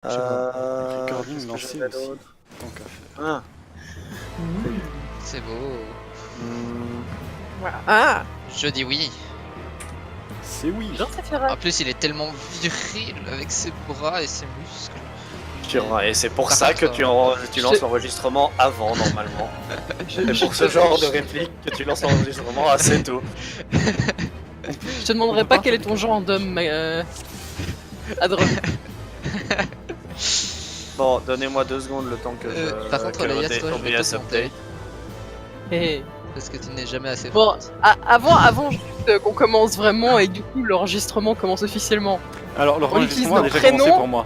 Recording qu'est-ce que lancé j'avais aussi. d'autre Tant qu'à faire. Ah. C'est beau. Ah, Je dis oui. C'est oui. Jean Saphira. En plus, il est tellement viril avec ses bras et ses muscles. Et c'est pour Par ça contre, que tu lances l'enregistrement avant, normalement. C'est pour ce genre de réplique que tu lances l'enregistrement assez tôt. Je te demanderai pas quel est ton genre d'homme, Adron. Bon, donnez-moi 2 secondes le temps que je... par contre, que Elias, OBS toi, je vais te update. Et Parce que tu n'es jamais assez bon, forte. avant juste qu'on commence vraiment et du coup l'enregistrement commence officiellement. Alors, utilise l'enregistrement a nos déjà commencé prénoms. pour moi.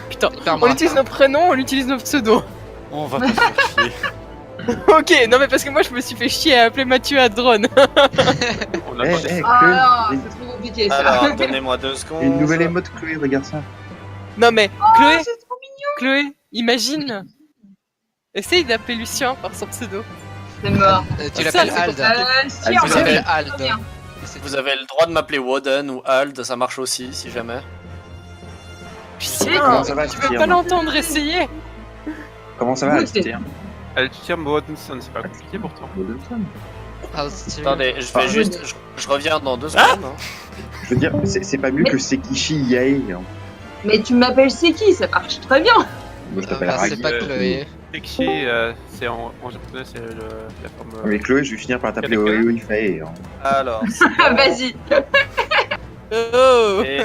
Putain, Par on moi. utilise nos prénoms, on utilise nos pseudos. On va pas se faire chier. Ok, non mais parce que moi je me suis fait chier à appeler Mathieu Adron. On a pas des- Ah Chloé, non, c'est trop compliqué ça. Alors, donnez-moi 2 il y secondes. a une nouvelle émote, Chloé, regarde ça. Non mais Oh, Chloé, c'est trop mignon. Chloé, imagine. Essaye d'appeler Lucien par son pseudo. C'est mort. Tu Ça, l'appelles c'est Ald. Si, Ah, en Tu vous fait, avez- l'appelles Ald. très bien. Vous avez le droit de m'appeler Woden ou Ald, ça marche aussi, si jamais. Putain, Comment ça va, tu veux Alstir pas l'entendre essayer. Comment ça va, Goûtez. Alstir Alstir Bodenson, c'est pas compliqué pourtant. Attendez, je vais juste... Je reviens dans 2 secondes. hein. Je veux dire, c'est pas mieux que Sekishi Yae. Hein. Mais tu m'appelles c'est qui? Ça marche très bien. Moi, je t'appelle Bah, c'est Ragi. pas Chloé. Sekshi, c'est en japonais, c'est la forme. Mais Chloé, je vais finir par t'appeler Kaneka. Oyo Ifae. Hein. Alors, Vas-y. Oh. et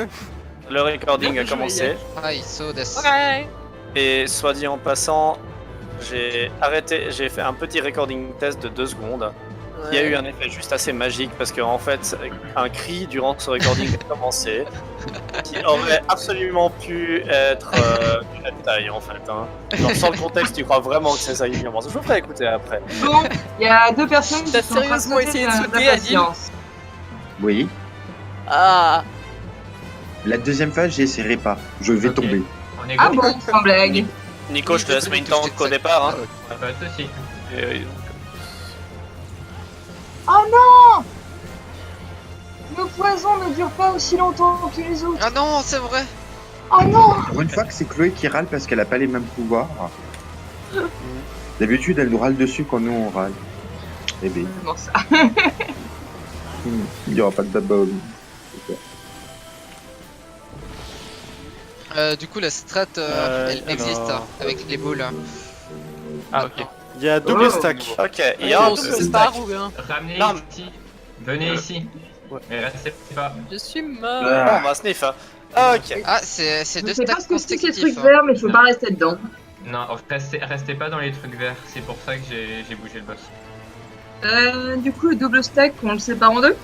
le recording a Je commencé. Ah, il saut des. Ouais. Et soit dit en passant, j'ai fait un petit recording test de 2 secondes. Il y a eu un effet juste assez magique parce qu'en fait, un cri durant ce recording a commencé qui aurait absolument pu être une taille en fait. Hein. Genre, sans le contexte, tu crois vraiment que c'est ça qui commence. Je vous ferai écouter après. Bon, il y a 2 personnes qui T'as sont en train de sérieusement sauter essayé de de sauter, la Adil patience. Oui. Ah. La deuxième phase, j'ai essayé pas. Je vais Ok. tomber. On est Ah go. bon, sans blague. Nico, je te laisse main tank au départ. Hein. Pas de soucis. Oh non! Le poison ne dure pas aussi longtemps que les autres. Ah non, c'est vrai. Oh non! Pour une fois que c'est Chloé qui râle parce qu'elle a pas les mêmes pouvoirs. D'habitude, elle nous râle dessus quand nous on râle. Eh ben, Comment ça? il y aura pas de baba. Du coup, la strat, elle existe alors- avec les boules. Ah, ok. Il y a double Oh. stack. Ok, il y a un Oh, double c'est stack. pas ou bien. Ramenez Non, ici. Venez ici. Mais restez pas. Je suis mort. Bon, on va sniff. Hein. Ok. Ah, c'est Je deux sais pas stacks ce que c'est ces consécutifs. trucs verts, mais faut pas rester dedans. Non, restez pas dans les trucs verts. C'est pour ça que j'ai bougé le boss. Du coup, le double stack, on le sépare en deux?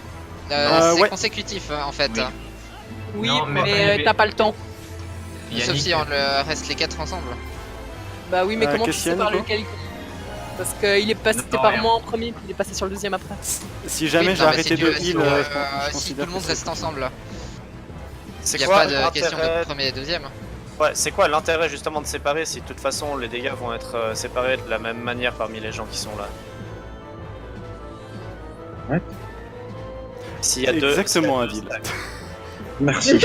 C'est ouais. consécutif en fait. Oui. Oui, Non, mais mais pas- t'as pas le temps. Sauf Yannick, si on le reste les 4 ensemble. Bah oui, mais comment tu qu'est-ce qu'il y a, sépares Nico lequel? Parce qu'il est passé Non, par rien. moi en premier, puis il est passé sur le deuxième après. Si jamais Oui, j'ai non, mais arrêté si de tu- heal, je si considère tout le monde que reste ensemble, C'est il n'y a quoi pas de question l'intérêt de premier et deuxième. Ouais, c'est quoi l'intérêt justement de séparer si de toute façon les dégâts vont être séparés de la même manière parmi les gens qui sont là? Ouais. S'il y a deux. Exactement, s'il y a deux Adil. stacks. Merci.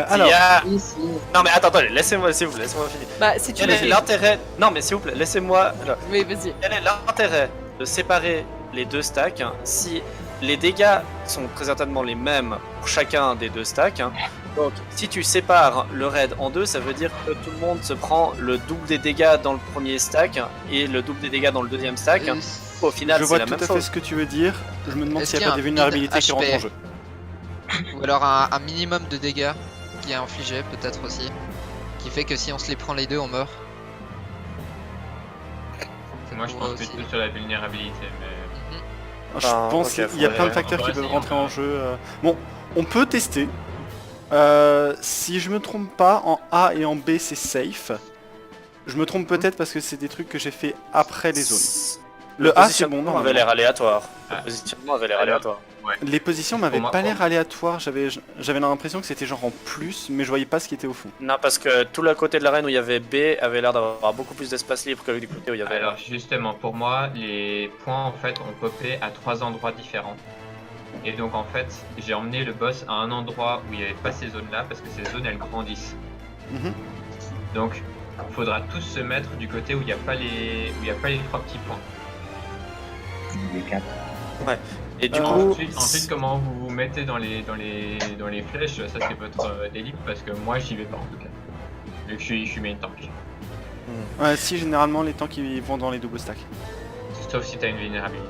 Alors, Il y a... Ici. Non mais attendez, laissez-moi s'il vous plaît, laissez-moi finir. Bah si tu Quel est veux. l'intérêt... Non mais s'il vous plaît, laissez-moi... alors, Oui, vas-y. Quel est l'intérêt de séparer les 2 stacks hein, si les dégâts sont très certainement les mêmes pour chacun des 2 stacks hein. Donc si tu sépares le raid en 2, ça veut dire que tout le monde se prend le double des dégâts dans le premier stack et le double des dégâts dans le deuxième stack. hein. Au final, je c'est vois la tout même à fait chose. ce que tu veux dire. Je me demande Est-ce s'il n'y qu'il y a a pas des un vulnérabilités qui HP? rentrent en jeu. Ou alors un minimum de dégâts qui est infligé peut-être aussi. Qui fait que si on se les prend les deux, on meurt. moi je Ouais, pense aussi. plutôt sur la vulnérabilité. Mais... Je Ah, pense ok, qu'il y a plein de faudrait- facteurs qui faudrait peuvent essayer, rentrer en hein. jeu. Bon, on peut tester. Si je me trompe pas, en A et en B c'est safe. Je me trompe peut-être parce que c'est des trucs que j'ai fait après les zones. Le A c'est bon, positionnement non. avait l'air aléatoire. Ah. Le positionnement avait l'air Alors, aléatoire. Les positions m'avaient Pour moi, pas pour- l'air aléatoires. J'avais l'impression que c'était genre en plus, mais je voyais pas ce qui était au fond. Non, parce que tout le côté de l'arène où il y avait B avait l'air d'avoir beaucoup plus d'espace libre que du côté où il y avait Alors justement, pour moi, les points en fait ont popé à 3 endroits différents. Et donc en fait, j'ai emmené le boss à un endroit où il n'y avait pas ces zones-là parce que ces zones elles grandissent. Mhm. Donc, il faudra tous se mettre du côté où il n'y a pas les 3 petits points. Les 4. Et du coup, Ensuite, comment vous vous mettez dans les flèches, ça c'est votre délire parce que moi j'y vais pas en tout cas. Vu que je suis main tank. Si, généralement, les tanks ils vont dans les double stacks. Sauf si t'as une vulnérabilité.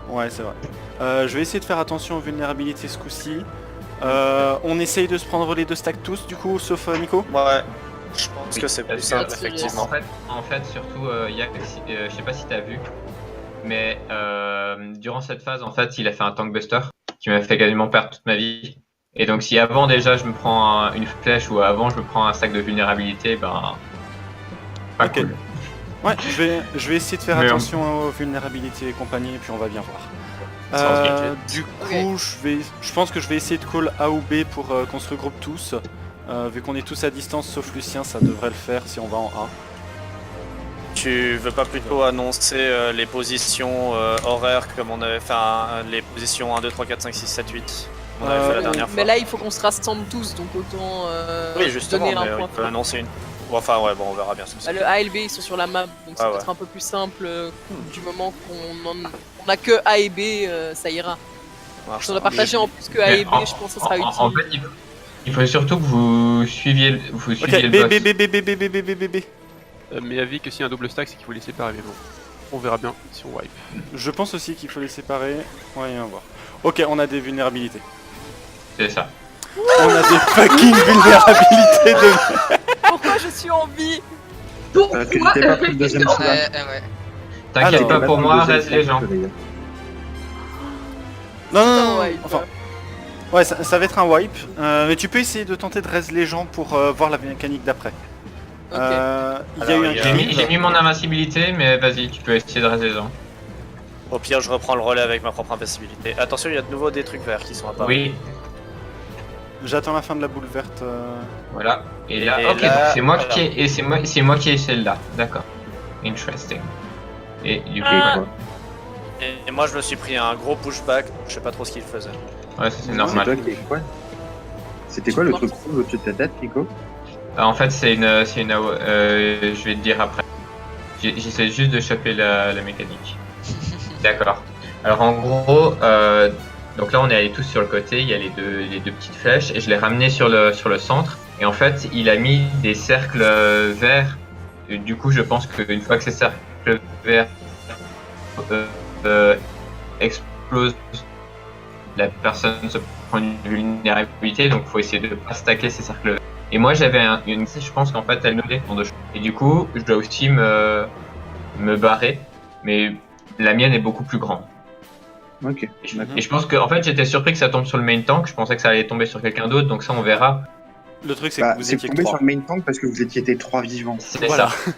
Ouais, c'est vrai. Je vais essayer de faire attention aux vulnérabilités ce coup-ci. On essaye de se prendre les 2 stacks tous, du coup, sauf Nico. ouais, je pense que c'est plus Parce simple, que, effectivement. En fait, surtout, Yak, je sais pas si t'as vu, mais durant cette phase, en fait, il a fait un tank buster qui m'a fait quasiment perdre toute ma vie. Et donc, si avant déjà je me prends une flèche ou avant je me prends un stack de vulnérabilité, ben. Pas Ok. cool. Ouais, je vais essayer de faire Mais attention aux vulnérabilités et compagnie, et puis on va bien voir. Du coup, je pense que je vais essayer de call A ou B pour qu'on se regroupe tous. Vu qu'on est tous à distance, sauf Lucien, ça devrait le faire si on va en A. Tu veux pas plutôt annoncer les positions horaires comme on avait fait, les positions 1, 2, 3, 4, 5, 6, 7, 8 comme on avait fait la dernière fois. Mais là, il faut qu'on se rassemble tous, donc autant Oui, justement, donner mais un point il peut fort. annoncer une. Enfin, ouais, bon, on verra bien ce que c'est. Le A et le B, ils sont sur la map, donc ça Ah va ouais. être un peu plus simple. Du moment on a que A et B, ça ira. Marche, Si on a ça marche. partagé en plus que A et B, Mais je pense que ça sera utile. En fait, il faut surtout que vous suiviez le Ok, boss. B. Mais avis que si un double stack, c'est qu'il faut les séparer, mais bon. On verra bien si on wipe. Je pense aussi qu'il faut les séparer. Ouais, on va voir. Ok, on a des vulnérabilités. C'est ça. On a des fucking vulnérabilités de... Pourquoi je suis en vie? Parce que j'étais pas pris le deuxième slot. Ouais. T'inquiète Alors, pas, J'étais pour pris le moi, deuxième reste slot, les gens. d'ailleurs. Non, Ouais, enfin... Ouais, ça va être un wipe. Mais tu peux essayer de tenter de raise les gens pour voir la mécanique d'après. Ok. Il y a eu un J'ai mis mon invincibilité, mais vas-y, tu peux essayer de rester les gens. Au pire, je reprends le relais avec ma propre invincibilité. Attention, il y a de nouveau des trucs verts qui sont apparus. Oui, J'attends la fin de la boule verte. voilà. Et là, Et ok, là, donc c'est moi voilà. qui ai, et c'est moi qui ai celle-là. D'accord. Interesting. Et du coup, Ah. quoi. Et moi, je me suis pris un gros pushback, je sais pas trop ce qu'il faisait. Ouais, ça c'est C'est normal. toi qui es quoi? C'était quoi le truc rouge au-dessus de ta tête, Nico? En fait, je vais te dire après. J'essaie juste de choper la mécanique. D'accord. Alors en gros, donc là on est allé tous sur le côté, il y a les deux petites flèches et je l'ai ramené sur le centre. Et en fait, il a mis des cercles verts. Et du coup, je pense qu'une fois que ces cercles verts explosent, la personne se prend une vulnérabilité, donc il faut essayer de pas stacker ces cercles verts. Et moi j'avais je pense qu'en fait elle nous dépend de choses. Et du coup, je dois aussi me barrer, mais la mienne est beaucoup plus grande. Ok. Et je pense que en fait j'étais surpris que ça tombe sur le main tank, je pensais que ça allait tomber sur quelqu'un d'autre, donc ça on verra. Le truc, c'est Bah, que vous c'est étiez que tombé 3. sur le main tank parce que vous étiez 3 vivants. C'est Voilà. ça.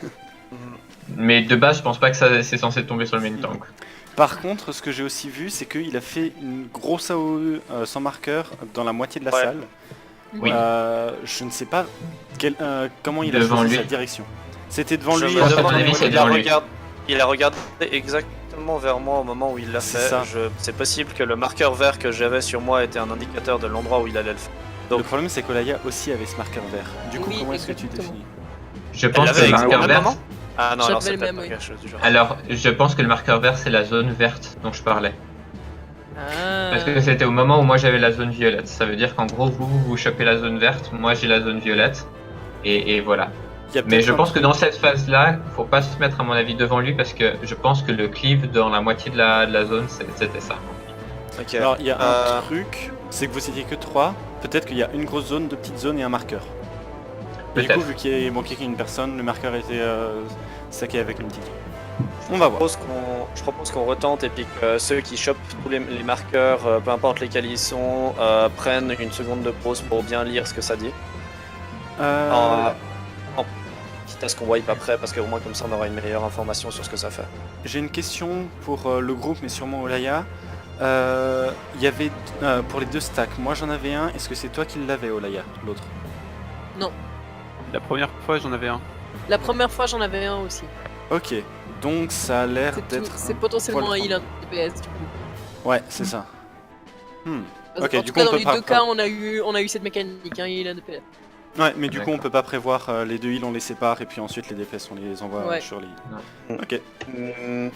Mais de base, je pense pas que ça c'est censé tomber sur le main tank. Par contre, ce que j'ai aussi vu, c'est qu'il a fait une grosse AOE sans marqueur dans la moitié de la Ouais. salle. Oui. Je ne sais pas comment il a Devant choisi lui. sa direction. C'était devant Je lui. me pense qu'à demande, mon avis, c'est il a devant lui. il a regardé exactement vers moi au moment où il l'a C'est fait. ça. C'est possible que le marqueur vert que j'avais sur moi était un indicateur de l'endroit où il allait le faire. Le problème, c'est qu'Olaya aussi avait ce marqueur vert. Du coup, Oui, comment est-ce que tu exactement. définis? Je Elle pense que l'avait le marqueur exactement vert. moment Ah non, alors J'avais c'est le peut-être même, pas oui. quelque chose du genre. Alors, je pense que le marqueur vert c'est la zone verte dont je parlais. Ah. Parce que c'était au moment où moi j'avais la zone violette. Ça veut dire qu'en gros vous chopez la zone verte, moi j'ai la zone violette. Et voilà. Il y a Mais peut-être je un pense que truc- dans cette phase-là, faut pas se mettre à mon avis devant lui parce que je pense que le cleave dans la moitié de la zone c'était ça. Ok. Alors, il y a Euh, un truc, c'est que vous étiez que 3. Peut-être qu'il y a une grosse zone, 2 petites zones et un marqueur. Et du coup, Peut-être. vu qu'il manquait qu'une personne, le marqueur était saqué avec une petite zone. On va voir. Je propose qu'on retente et puis que ceux qui chopent tous les marqueurs, peu importe lesquels ils sont, prennent une seconde de pause pour bien lire ce que ça dit. Quitte à ce qu'on wipe après, parce qu'au moins comme ça on aura une meilleure information sur ce que ça fait. J'ai une question pour le groupe, mais sûrement Olaya. Il y avait pour les 2 stacks, moi j'en avais un. Est-ce que c'est toi qui l'avais, Olaya, l'autre? La première fois, j'en avais un. La première fois, j'en avais un aussi. Ok, donc ça a l'air d'être. C'est potentiellement un poil heal, un DPS du coup. Ouais, c'est ça. Parce Ok, qu'en du tout coup, cas, on dans peut les pas- deux cas, on a eu cette mécanique, un heal, un DPS. Ouais, mais du coup, on D'accord. peut pas prévoir les deux heals, on les sépare et puis ensuite les DPS, on les envoie Ouais. sur les Non. heals. Ok. Hmm,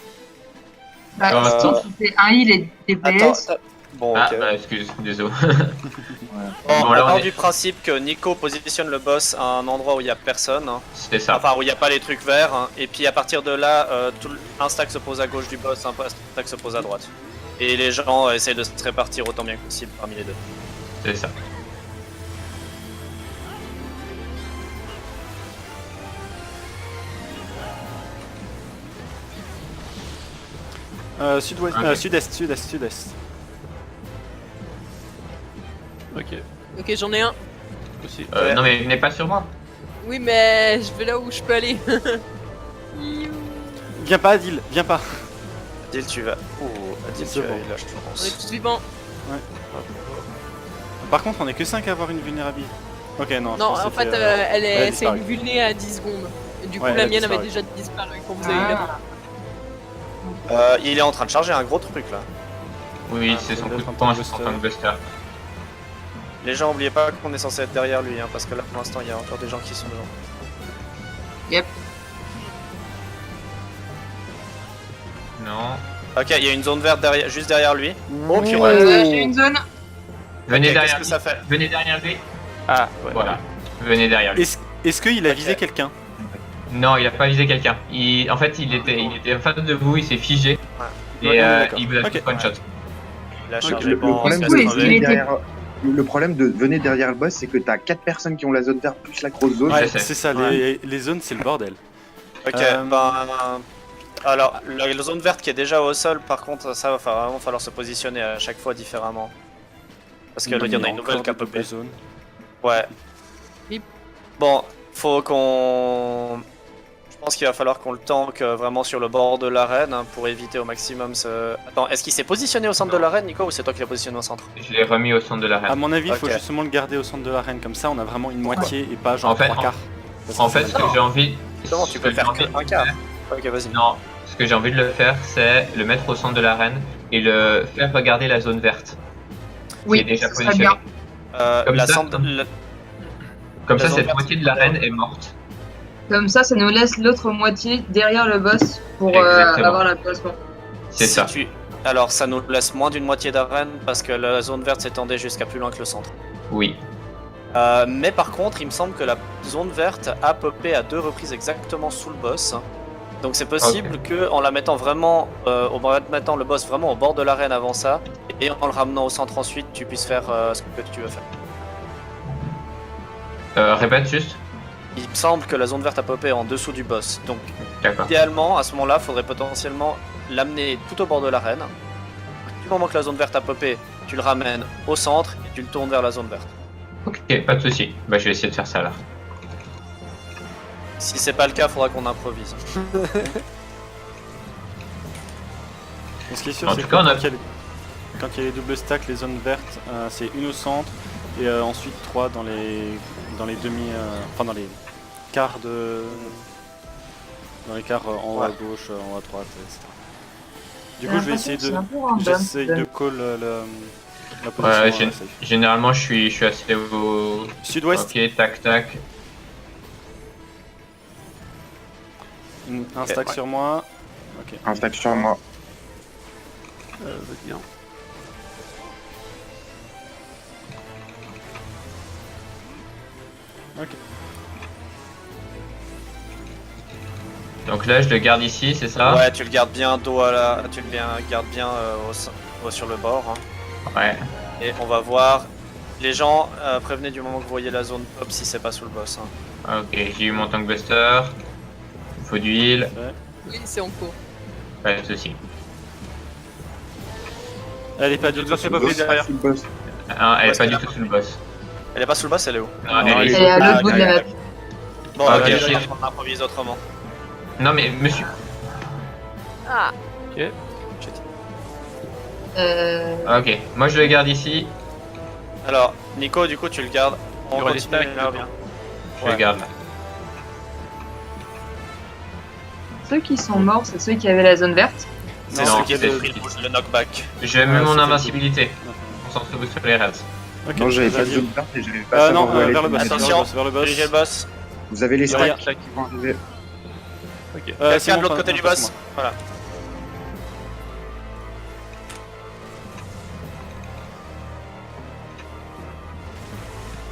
Bah, Euh, sinon, tu fais un heal et Attends, DPS. bon, Ah, ok. bah, excuse, désolé. Bon, Bon, on là, on part est- du principe que Nico positionne le boss à un endroit où il n'y a personne, hein. C'est ça. Enfin où il n'y a pas les trucs verts, hein. Et puis à partir de là, un stack se pose à gauche du boss, un stack se pose à droite. Et les gens essayent de se répartir autant bien que possible parmi les deux. C'est ça. Sud-ouest, Ok. sud-est. Ok, Ok, j'en ai un. aussi. Ouais. Non, mais venez pas sur moi. Oui, mais je vais là où je peux aller. Viens pas, Adil, viens pas. Adil, tu vas. Oh, Adil, C'est tu vas bon. là, je te On est pense. tous vivants. Par contre, on est que 5 à avoir une vulnérabilité. Ok, non. je Non, pense que en fait, c'était, elle elle a est, c'est une disparu. vulnée à 10 secondes. Et du coup, Ouais, elle la a mienne avait disparu. déjà disparu quand vous avez eu la Ah. Il est en train de charger un gros truc là. Oui, Ah, c'est son ça coup doit de être un poing, tank c'est son buster. tank buster. Les gens, oubliez pas qu'on est censé être derrière lui, hein, parce que là pour l'instant il y a encore des gens qui sont devant. Non. Ok, il y a une zone verte derrière, juste derrière lui. Oh, qui Ouais. J'ai une zone. Venez Ok, derrière qu'est-ce que lui. ça fait? Venez derrière lui. Ah, ouais. Voilà. Venez derrière lui. Est-ce qu'il a Ok. visé quelqu'un? Non, il a pas visé quelqu'un. En fait, il était en face de vous, il s'est figé. Ouais, Et d'accord. il vous a Ok. tout one shot. Il a Ok. chargé Le bon, problème, il de se Oui, laisse est-ce crever. qu'il était- le problème de venir derrière le boss, c'est que t'as 4 personnes qui ont la zone verte plus la grosse zone. Ouais, je sais. c'est ça, Ouais. les zones, c'est le bordel. Ok, Euh, alors, la zone verte qui est déjà au sol, par contre, ça va vraiment falloir se positionner à chaque fois différemment. Parce que là, il y en a une nouvelle qui a popé. zone. Ouais. Bip. Bon, faut qu'on... Je pense qu'il va falloir qu'on le tank vraiment sur le bord de l'arène hein, pour éviter au maximum ce... Attends, est-ce qu'il s'est positionné au centre de l'arène, Nico, ou c'est toi qui l'as positionné au centre? Je l'ai remis au centre de À l'arène. mon avis, il faut Ok. justement le garder au centre de l'arène, comme ça on a vraiment une moitié et pas genre En fait, 3 quarts. Parce En que fait, ça- ce que j'ai envie. Comment tu ce peux que faire j'ai que envie- un quart? Ok, vas-y. Non, ce que j'ai envie de le faire, c'est le mettre au centre de l'arène et le faire regarder la zone verte. Oui, qui est déjà ce serait positionné. bien. Comme La ça, centre... Comme La ça, zone cette verte. moitié de l'arène est morte. Comme ça nous laisse l'autre moitié derrière le boss pour Exactement. avoir la placement. C'est ça. Alors, ça nous laisse moins d'une moitié d'arène parce que la zone verte s'étendait jusqu'à plus loin que le centre. Oui. Mais par contre, il me semble que la zone verte a popé à 2 reprises exactement sous le boss. Donc c'est possible que en la mettant vraiment, mettant le boss vraiment au bord de l'arène avant ça, et en le ramenant au centre ensuite, tu puisses faire ce que tu veux faire. Répète juste. Il me semble que la zone verte a popé en dessous du boss. Donc D'accord. idéalement, à ce moment-là, il faudrait potentiellement l'amener tout au bord de l'arène. Du moment que la zone verte a popé, tu le ramènes au centre et tu le tournes vers la zone verte. Ok, pas de souci. Bah, je vais essayer de faire ça là. Si c'est pas le cas, il faudra qu'on improvise. Ce qui est sûr, En c'est tout que cas, on a- quand il y a les doubles stacks, les zones vertes, c'est une au centre et ensuite 3 dans les demi, enfin dans les quarts de, dans les quarts en haut à Ouais. gauche, en haut à droite, etc. Du J'ai coup, je vais l'impression essayer que c'est de, un peu random, j'essaye ce de call la position Ouais, safe. généralement, je suis assez au. Sud-ouest, Ok, tac, tac. un stack ouais. sur moi. Ok. Un stack sur moi. Vas-y, hein. Ok. Donc là, je le garde ici, c'est ça? Ouais, tu le gardes bien dos à la... Tu le gardes bien sur le bord. Hein. Ouais. Et on va voir... Les gens, prévenez du moment que vous voyez la zone pop si c'est pas sous le boss. Hein. Ok, j'ai eu mon tank buster. Il faut du heal. Oui, c'est en cours. Pas de souci. Elle est pas du Je tout dois sous faire le pas boss. derrière. Sous le boss. Ah, elle est Parce pas que du là- tout sous le boss. Elle est pas sous le boss, elle est où? Non, Non, elle est elle Elle est à Ah, l'autre bout de ok, la map. ok. Bon, Ah, ok, allez, ok. on improvise autrement. Non, mais monsieur. Ah, Ok, moi je le garde ici. Alors, Nico, du coup, tu le gardes. On Il y aura des continue, stacks, là, bien. Je Ouais. le garde là. Ceux qui sont morts, c'est ceux qui avaient la zone verte. C'est Non, ceux qui c'est- avaient pris le knockback. J'ai mis Ah, mon c'était- invincibilité. On s'en fout sur les rats. Ok, Non, j'avais pas de Adil. zone verte et j'avais pas Non, savoir où aller. vers le boss, Attention. vers le boss. Dirigez le boss. Vous avez les Il y a rien. stacks là qui vont arriver. Ok. Quelqu'un Simon, de l'autre passe- côté du passe-moi. boss. Voilà.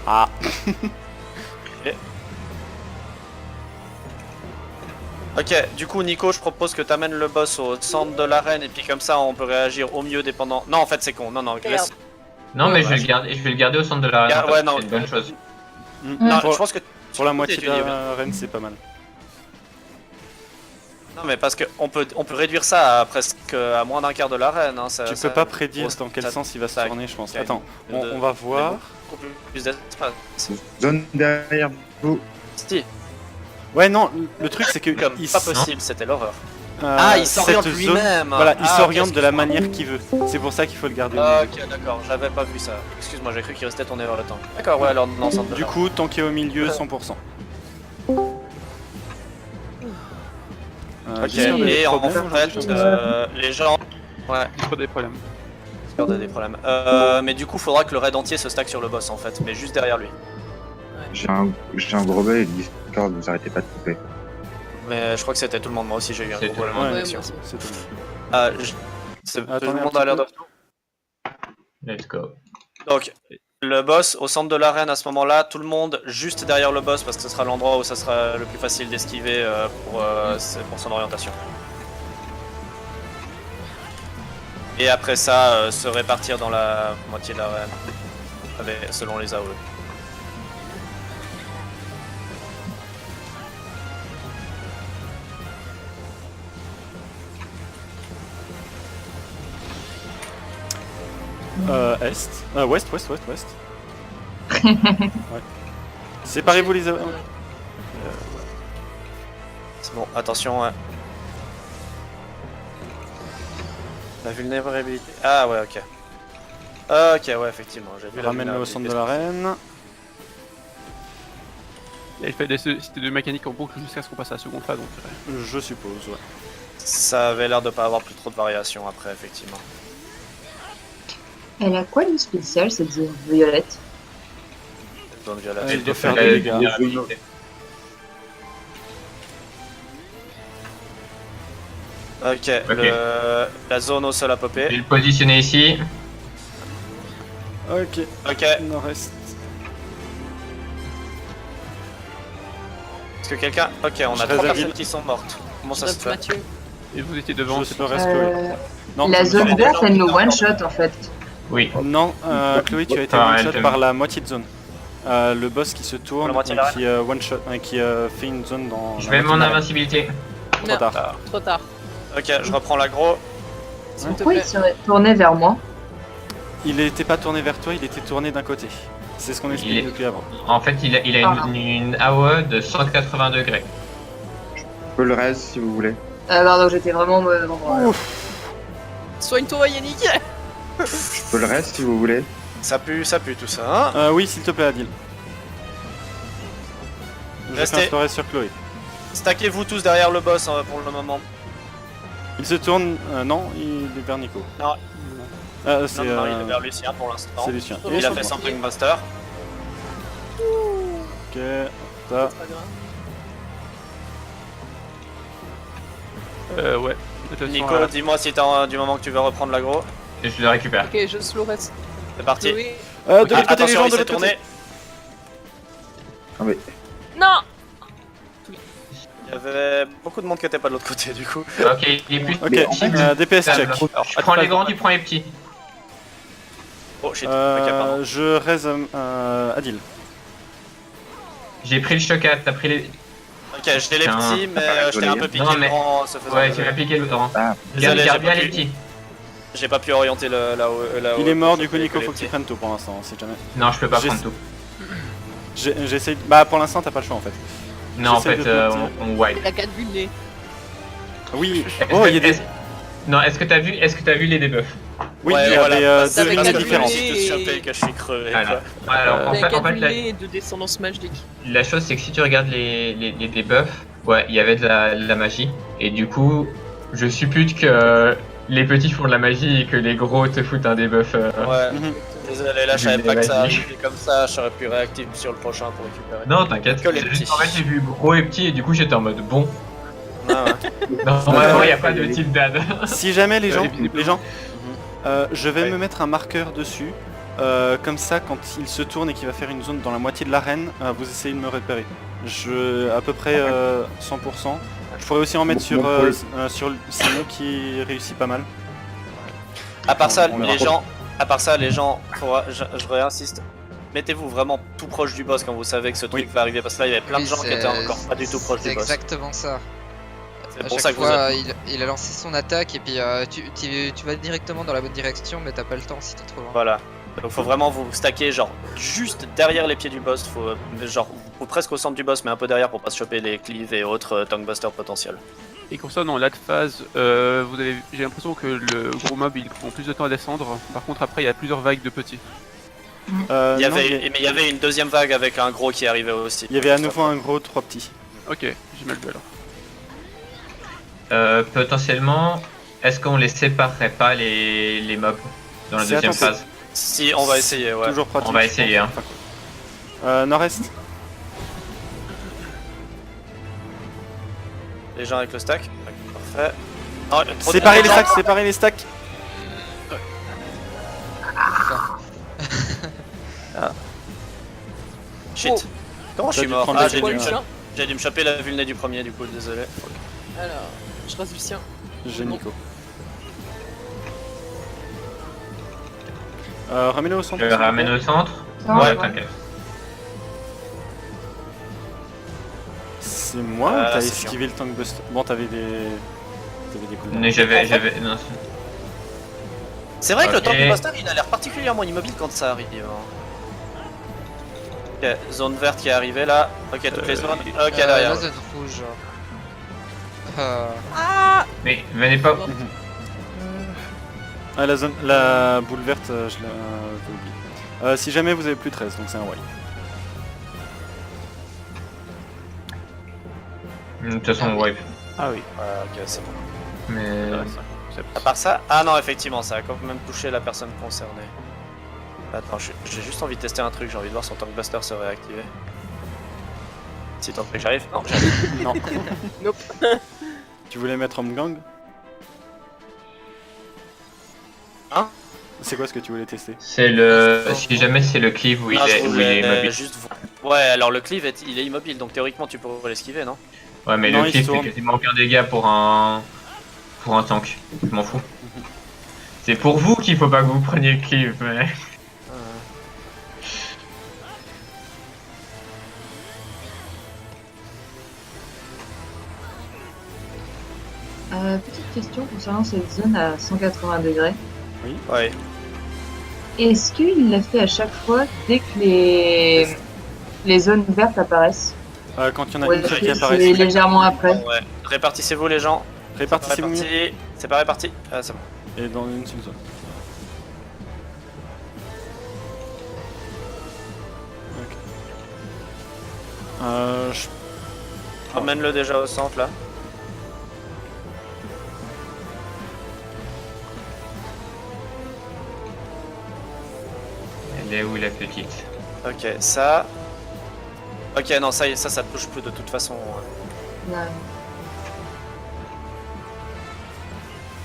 Ah, Ok, du coup Nico, je propose que t'amènes le boss au centre de l'arène et puis comme ça on peut réagir au mieux dépendant. Non, en fait c'est con. Non, laisse. Non, mais Ouais, je vais le garder au centre de la Ouais, non. c'est une bonne chose. Non, pour, je pense que pour la moitié tu de dis, la reine, c'est pas mal. Non, mais parce qu'on peut réduire ça à presque à moins d'un quart de l'arène. Hein, Tu peux pas prédire dans quel ça- sens il va se ça- tourner, je pense. ça- Attends, de- on va voir. beaucoup plus d'espace. Zone derrière vous. Si, Ouais, non, le truc c'est que comme il pas s- possible, c'était l'horreur. euh, Ah, il s'oriente cette zone- lui-même. Voilà, il Ah, s'oriente ok, de la excuse-moi. manière qu'il veut. C'est pour ça qu'il faut le garder. au milieu. Ok, d'accord, j'avais pas vu ça. Excuse-moi, j'ai cru qu'il restait tourné vers le temps. D'accord, ouais, alors non, centre de Du l'arène. coup, tant qu'il est au milieu, 100%. Ok, j'espère des et en problèmes fait, aujourd'hui, les gens. Ouais, Pas des problèmes. j'espère des problèmes. Mais du coup, faudra que le raid entier se stack sur le boss en fait, mais juste derrière lui. J'ai un gros bug avec Discord, vous arrêtez pas de couper. Mais je crois que c'était tout le monde, moi aussi j'ai eu un C'est gros tout le problème. Ouais, de connexion. moi aussi. c'est tout. Tout le Attendez un monde a l'air de. petit Let's go. Donc, le boss au centre de l'arène à ce moment-là, tout le monde juste derrière le boss parce que ce sera l'endroit où ça sera le plus facile d'esquiver pour son orientation. Et après ça, se répartir dans la moitié de l'arène selon les AOE. Est. Ouest. Ouais. Séparez-vous les... C'est bon, attention. Ouais. La vulnérabilité. Ah ouais, ok. Ok, ouais, effectivement, j'ai vu la Ramène-le au centre de vulnérabilité. l'arène. Et il fait des cités de mécanique en boucle jusqu'à ce qu'on passe à la seconde phase, donc Je suppose, ouais. Ça avait l'air de pas avoir plus trop de variations après, effectivement. Elle a quoi de spécial cette zone violette? Zone violette. Elle doit te faire fais des la dégâts. vulnérabilité. Ok, la zone au sol à Je vais popper. le positionner ici. Ok, Ok, nord-est. est-ce que quelqu'un. Ok, on Je a 3 réserve- personnes qui sont mortes. Comment ça se fait? Mathieu. Et vous étiez devant, Je c'est serai pas Chloé. Non, La je me zone suis- verte, elle nous one-shot en fait. Oui. Non, Chloé, tu as été Ah, one-shot elle par la moitié de zone. Le boss qui se tourne La moitié et de qui one-shot, qui fait une zone dans. Je la mets moitié mon de l'arène. invincibilité. Trop Merde. tard. Trop tard. Ok, je reprends l'aggro. S'il te Pourquoi plaît. il serait tourné vers moi? Il était pas tourné vers toi, il était tourné d'un côté. C'est ce qu'on explique Il est- depuis avant. En fait, il a une AOE de 180 degrés. Je peux le reste si vous voulez. Pardon, j'étais vraiment au mauvais endroit. Soigne-toi, Yannick. Je peux le reste si vous voulez. Ça pue tout ça, hein. Oui, s'il te plaît, Adil. Je Restez. fais un story sur Chloé. Stackez-vous tous derrière le boss pour le moment. Il se tourne. Non, il est vers Nico. Non. C'est Non, il est vers Lucien pour l'instant. c'est Lucien. Il a fait Sampling Master. Ok, ça. Ouais. De toute façon, Nico, dis-moi si t'as du moment que tu veux reprendre l'aggro. Et je le récupère. Ok, je slow reste. C'est parti. Oui. De l'autre côté, les Attention, gens, il de s'est l'autre côté. tourné. Non. Il y avait beaucoup de monde qui était pas de l'autre côté du coup. Ok, il est plus Ok, cible. DPS check. Je prends les grands, tu prends les petits. Oh shit, ok, pardon. Je raise Adil. J'ai pris le chocat, t'as pris les. Ok, j'étais les Tiens, petits, mais t'as pas j'étais un peu rigolé. piqué Non, le mais- grand se faisant. Ouais, tu m'as piqué le grand. Ah, Désolé, Garde j'ai pas bien les pu- petits. J'ai pas pu orienter là-haut. Il est mort, du coup, Nico, faut que tu prennes tout pour l'instant, si jamais. Non, je peux pas J'ai- prendre tout. J'essaye. Bah, pour l'instant, t'as pas le choix en fait. Non, en J'essaie fait, de te on wipe. Il a 4 bulles nez. Oui. Est-ce Oh, que- il y a des. est-ce- Non, est-ce que t'as vu les debuffs? Oui, Ouais, il y a voilà, des parce deux que lignes quatre différentes. bulles. Si tu te chopais que je suis crevé. Voilà. quoi. Alors, Il a 4 en fait, bulles nez et de descendance magique. la chose, c'est que si tu regardes les debuffs, ouais, il y avait de la magie. Et du coup, je suppute que les petits font de la magie et que les gros te foutent un debuff. Ouais. Mhm. Désolé, là je savais pas que ça arrivait comme ça, je serais plus réactif sur le prochain pour récupérer. Non, t'inquiète. Que les C'est juste petits. qu'en fait, j'ai vu gros et petit et du coup, j'étais en mode bon. Ah ouais. Normalement, il n'y a pas de type d'ad. Si jamais les gens, visiblement. je vais Ouais. me mettre un marqueur dessus. Comme ça, quand il se tourne et qu'il va faire une zone dans la moitié de l'arène, vous essayez de me repérer. À peu près 100%. Je pourrais aussi en mettre sur le Sino qui réussit pas mal. À part ça, On verra. les gens, je réinsiste. Mettez-vous vraiment tout proche du boss quand vous savez que ce truc va arriver parce que là il y avait plein de Oui, gens qui étaient encore pas du tout proches C'est du boss. exactement ça. C'est À pour chaque ça que vous fois, êtes... il a lancé son attaque et puis tu vas directement dans la bonne direction, mais t'as pas le temps si t'es trop loin. Voilà. Donc faut vraiment vous stacker genre juste derrière les pieds du boss, faut presque au centre du boss mais un peu derrière pour pas se choper les cleaves et autres tankbusters potentiels. Et concernant la phase, j'ai l'impression que le gros mob il prend plus de temps à descendre. Par contre après il y a plusieurs vagues de petits. Non, Mais il y avait une deuxième vague avec un gros qui arrivait aussi. il y avait à nouveau un gros 3 petits. Ok, j'ai mal vu alors. Potentiellement, est-ce qu'on les séparerait pas les mobs dans la C'est deuxième attends, phase? Si on va essayer, ouais. Toujours pratique. On va je essayer, pense. Nord-est. Les gens avec le stack. Parfait. Non, trop de- Séparez les stacks, séparez les stacks. Shit. Oh. Comment je suis dû mort? prendre Ah, le j'ai point, dû, Lucien. j'ai dû me choper la vulnée du premier du coup, désolé. Alors, je reste Lucien. J'ai Nico. Remets-le au centre. Je le ramène au centre? Non, Ouais, ouais. t'inquiète. C'est moi ou Ah, t'as c'est esquivé le tank buster? Bon, t'avais des coups de Mais non, C'est vrai que le Ok. tankbuster il a l'air particulièrement immobile quand ça arrive. Ok, zone verte qui est arrivée là. Ok, toutes les zones. Ok, derrière. La zone rouge. mais venez pas. Ah, la boule verte, je l'ai oublié. Si jamais vous avez plus 13, donc c'est un wipe. De toute façon, on wipe. Ah oui, Ouais, ok, c'est bon. Mais. intéressant. À part ça, ah non, effectivement, ça a quand même touché la personne concernée. Attends, j'ai juste envie de tester un truc, j'ai envie de voir son tankbuster se réactiver. Si tant que j'arrive. Non, j'arrive. Non. Nope. Tu voulais mettre Home Gang? Hein? C'est quoi ce que tu voulais tester? C'est le. Si jamais c'est le cleave où il Non, je est voulais immobile. juste Ouais, alors le cleave il est immobile, donc théoriquement tu pourrais l'esquiver, non? Ouais, mais Non, le il cleave se fait tourne. quasiment aucun dégât pour un tank. Je m'en fous. C'est pour vous qu'il faut pas que vous preniez le cleave, mais. Petite question concernant cette zone à 180 degrés. Ouais. Est-ce qu'il l'a fait à chaque fois dès que les zones vertes apparaissent? Quand il y en a Ouais, une seule qui c'est apparaît, légèrement après. Bon, ouais. Répartissez-vous les gens. répartissez-vous mieux. C'est pas réparti. Ah, c'est bon. Et dans une seule zone. Ok. Je... Emmène-le déjà au centre là. Elle est où la petite? Ok, ça. Ok, non, ça touche plus de toute façon. Ouais.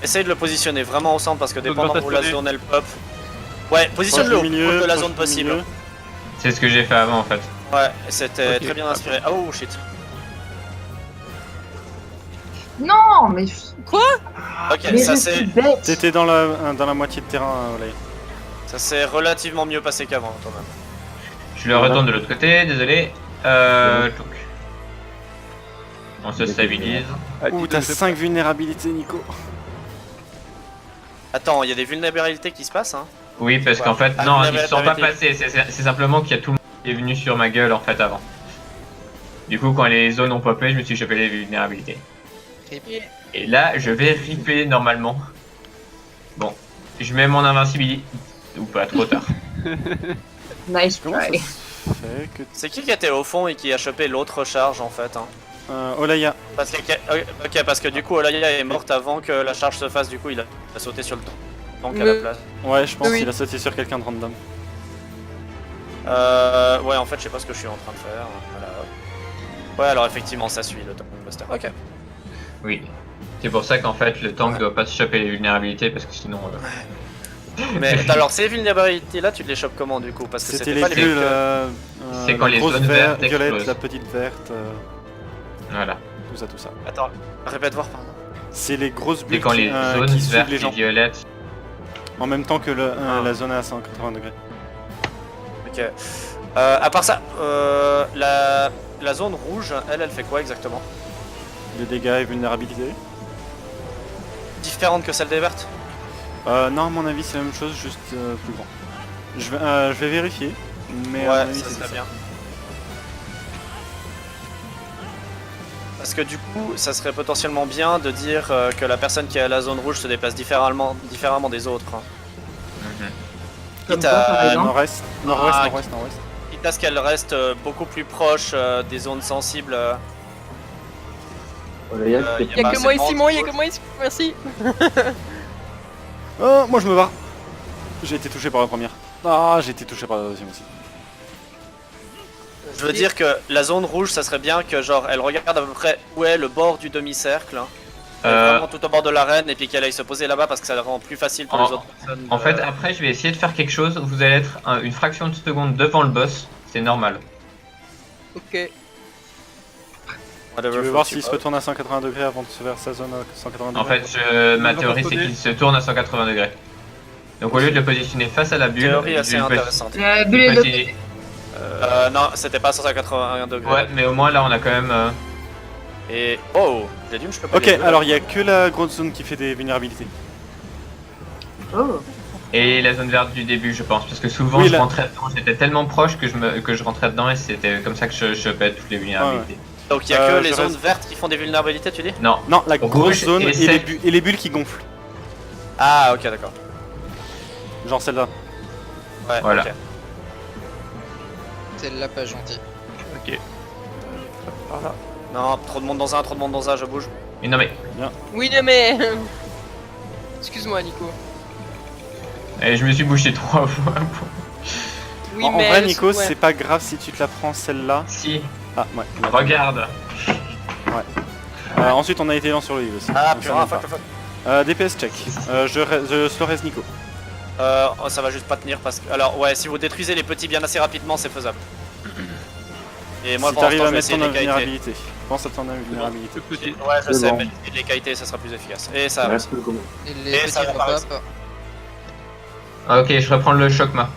Essaye de le positionner vraiment au centre parce que Zone dépendant verte où la stationnaire. zone elle pop. Ouais, positionne-le au Proche du milieu de la proche zone du possible. milieu. C'est ce que j'ai fait avant en fait. Ouais, c'était Ok. très bien inspiré. Oh shit. Non, mais, Ok, mais ça je suis c'est bête. T'étais dans la moitié de terrain, Olay. ça s'est relativement mieux passé qu'avant quand même. Je le retourne de l'autre côté, désolé. Donc. On se stabilise. Ah, Ouh, dis t'as donc, je- 5 vulnérabilités, Nico. Attends, il y a des vulnérabilités qui se passent hein. Oui, parce qu'en fait, Ah, non, vous ils l'avez sont pas arrêté. passés. C'est simplement qu'il y a tout le monde qui est venu sur ma gueule en fait avant. Du coup, quand les zones ont popé, je me suis chopé les vulnérabilités. Et là, je vais ripper normalement. Bon, je mets mon invincibilité. Ou pas, trop tard. Nice Comment ça try. se fait que... C'est qui était au fond et qui a chopé l'autre charge en fait hein? Olaya. Parce que, ok, parce que du coup Olaya est morte avant que la charge se fasse, du coup il a sauté sur le tank à la place. Ouais, je pense Oui. qu'il a sauté sur quelqu'un de random. Ouais, en fait, je sais pas ce que je suis en train de faire. Voilà. Ouais, alors effectivement, ça suit le Tongue-Buster. Ok. Oui. C'est pour ça qu'en fait, le tank doit pas se choper les vulnérabilités parce que sinon. Mais alors, ces vulnérabilités là, tu les chopes comment du coup? Parce que C'était pas les les bulles, c'est quand la les grosse zones vertes violette, explosent. la petite verte, Voilà. tout ça, tout ça. Attends, répète voir, pardon. C'est les grosses C'est bulles quand les zones qui suivent vertes les et gens, violettes. en même temps que la zone est à 180 degrés. Ok. À part ça, la zone rouge, elle fait quoi exactement? Les dégâts et vulnérabilité. Différente que celle des vertes? Non, à mon avis, c'est la même chose, juste plus grand. Je vais vérifier, mais à mon Ouais, avis, ça c'est serait ça. bien. Parce que du coup, ça serait potentiellement bien de dire que la personne qui est à la zone rouge se déplace différemment des autres. hein. Comme Quitte quoi, par à, exemple. Nord-est, nord-ouest, Ah, nord-ouest, nord-ouest. quitte à ce qu'elle reste beaucoup plus proche des zones sensibles. Voilà, Yann, Euh, t'es- y Y'a bah, que c'est moi bon, ici, moi, tu y'a vois. que moi ici, merci. Oh, moi je me barre. J'ai été touché par la première. Ah, j'ai été touché par la deuxième aussi. Je veux dire que la zone rouge, ça serait bien que genre elle regarde à peu près où est le bord du demi-cercle. hein. Elle est vraiment tout au bord de l'arène et puis qu'elle aille se poser là-bas parce que ça le rend plus facile pour les autres personnes. En fait, après, je vais essayer de faire quelque chose. Vous allez être une fraction de seconde devant le boss. C'est normal. Ok. Tu veux voir s'il se retourne à 180 degrés avant de se vers sa zone à 180 En degrés? fait, ma théorie, c'est qu'il se tourne à 180 degrés. Donc au lieu de le positionner face à la bulle, Théorie je assez vais le intéressante. La bulle est de... positionner- Non, c'était pas 181 degrés. Ouais, mais au moins là, on a quand même. Et oh, j'ai dû me choper. Ok, les deux. alors il y a que la grosse zone qui fait des vulnérabilités. Oh. Et la zone verte du début, je pense, parce que souvent Oui, je là- rentrais dedans, j'étais tellement proche que je rentrais dedans et c'était comme ça que je chopais toutes les vulnérabilités. Donc il y a que je les zones reste- vertes qui font des vulnérabilités, tu dis? Non, Non, la Rouge grosse zone et et, sec. les bulles qui gonflent. Ah, ok, d'accord. Genre celle-là. Ouais, Voilà. ok. Celle-là pas gentil. Ok. Non, trop de monde dans un, trop de monde dans un, je bouge. mais non mais, Oui, mais. Excuse-moi, Nico. je me suis bouché 3 fois. Oui, en mais. vrai, Nico, ouais. c'est pas grave si tu te la prends celle-là. Si, Ah, ouais. regarde. Ensuite, on a été lent sur le livre aussi. Ah, Donc, ça putain, va fuck, pas. fuck. DPS check. Je slow res Nico. Oh, ça va juste pas tenir parce que. Alors, ouais, si vous détruisez les petits bien assez rapidement, c'est faisable. Et moi, Si pour t'arrives l'instant, à je vais mettre essayer ton de les kiter. vulnérabilité. Pense à ton vulnérabilité. Le petit. Ouais, je C'est sais, bon. mais les kiter, ça sera plus efficace. Et ça Il avance. reste le commun. Et les Et petits ça va pas pop-up. Ah, ok, je reprends le chocma.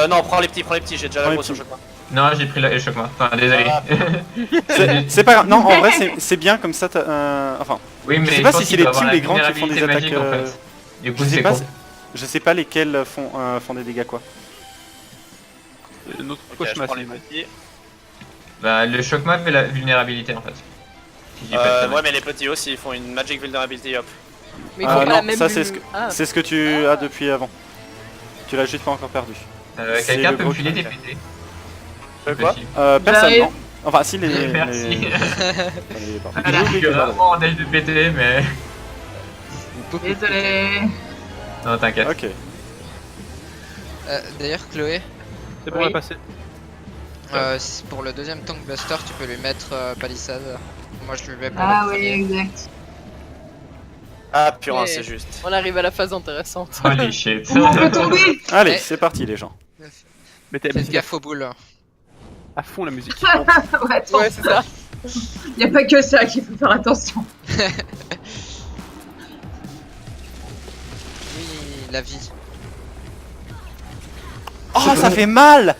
Non, prends les petits, j'ai déjà Prends la les grosse sur petits. le chemin. Non, j'ai pris le chocma. Enfin, désolé. Ah. C'est pas grave. Non, en vrai, c'est bien comme ça. Enfin, Oui, mais je sais pas pense si c'est qu'il les doit petits ou avoir les la grands qui font des vulnérabilité attaques. magique, en fait. Du coup, je sais c'est pas. con. Je sais pas lesquels font des dégâts quoi. Notre Ok, je cauchemar, prends les c'est petits. Bah, le chocma fait la vulnérabilité en fait. Si je dis pas de conneries. Ouais, mais les petits aussi, ils font une magic vulnerability hop. Mais ils font pas non, la même ça bulle. c'est ce que Ah, c'est ce que tu as depuis avant. Tu l'as juste pas encore perdu. c'est Quelqu'un le peut gros me filer des caractère. PT Quoi Possible. Personne J'arrive. non. Enfin si les. Merci. pardon. Je suis vraiment en âge de PT, mais. Désolé. Non, t'inquiète. Ok. D'ailleurs, Chloé, C'est bon, Oui. on va passer. pour le deuxième Tank Buster, tu peux lui mettre palissade. Moi, je lui mets pour Ah le oui, premier. exact. Ah, putain, Mais- c'est juste. on arrive à la phase intéressante. Holy shit. On peut tomber. Allez, Mais- c'est parti les gens. Mettez la Faites musique gaffe aux boules. à fond, la musique. Ouais, attends. Ouais, c'est ça. Y a pas que ça qu'il faut faire attention. Oui, la vie. Oh ça fait mal.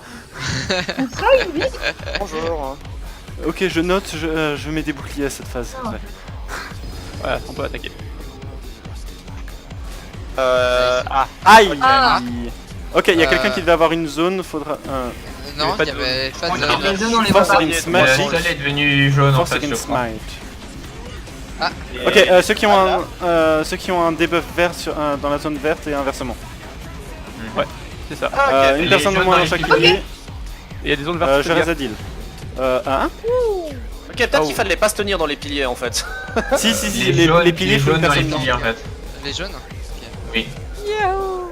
Bonjour. Ok, je note, je mets des boucliers à cette phase. Ah. Ouais. Voilà, on peut attaquer. Ah, Aïe. Ah. Ok, il y a Euh. quelqu'un qui devait avoir une zone, faudra. Non, pas il y de avait pas zone. de Les zone. zones, on les voit Force pas. against Le magic. sol est devenu jaune en Force fait, je against crois. smite. Ok, ceux qui ont un debuff vert dans la zone verte et inversement. C'est ça. Ah, ok. Une Les personne de jaunes moins dans dans les chaque piliers. pilier. Et il y a des zones vertes. Je reste à deal. Un Ok, peut-être Oh. qu'il fallait pas se tenir dans les piliers en fait. Si, Les jaunes, les piliers, les faut une jaunes dans les personne. piliers en fait. Les jaunes Oui.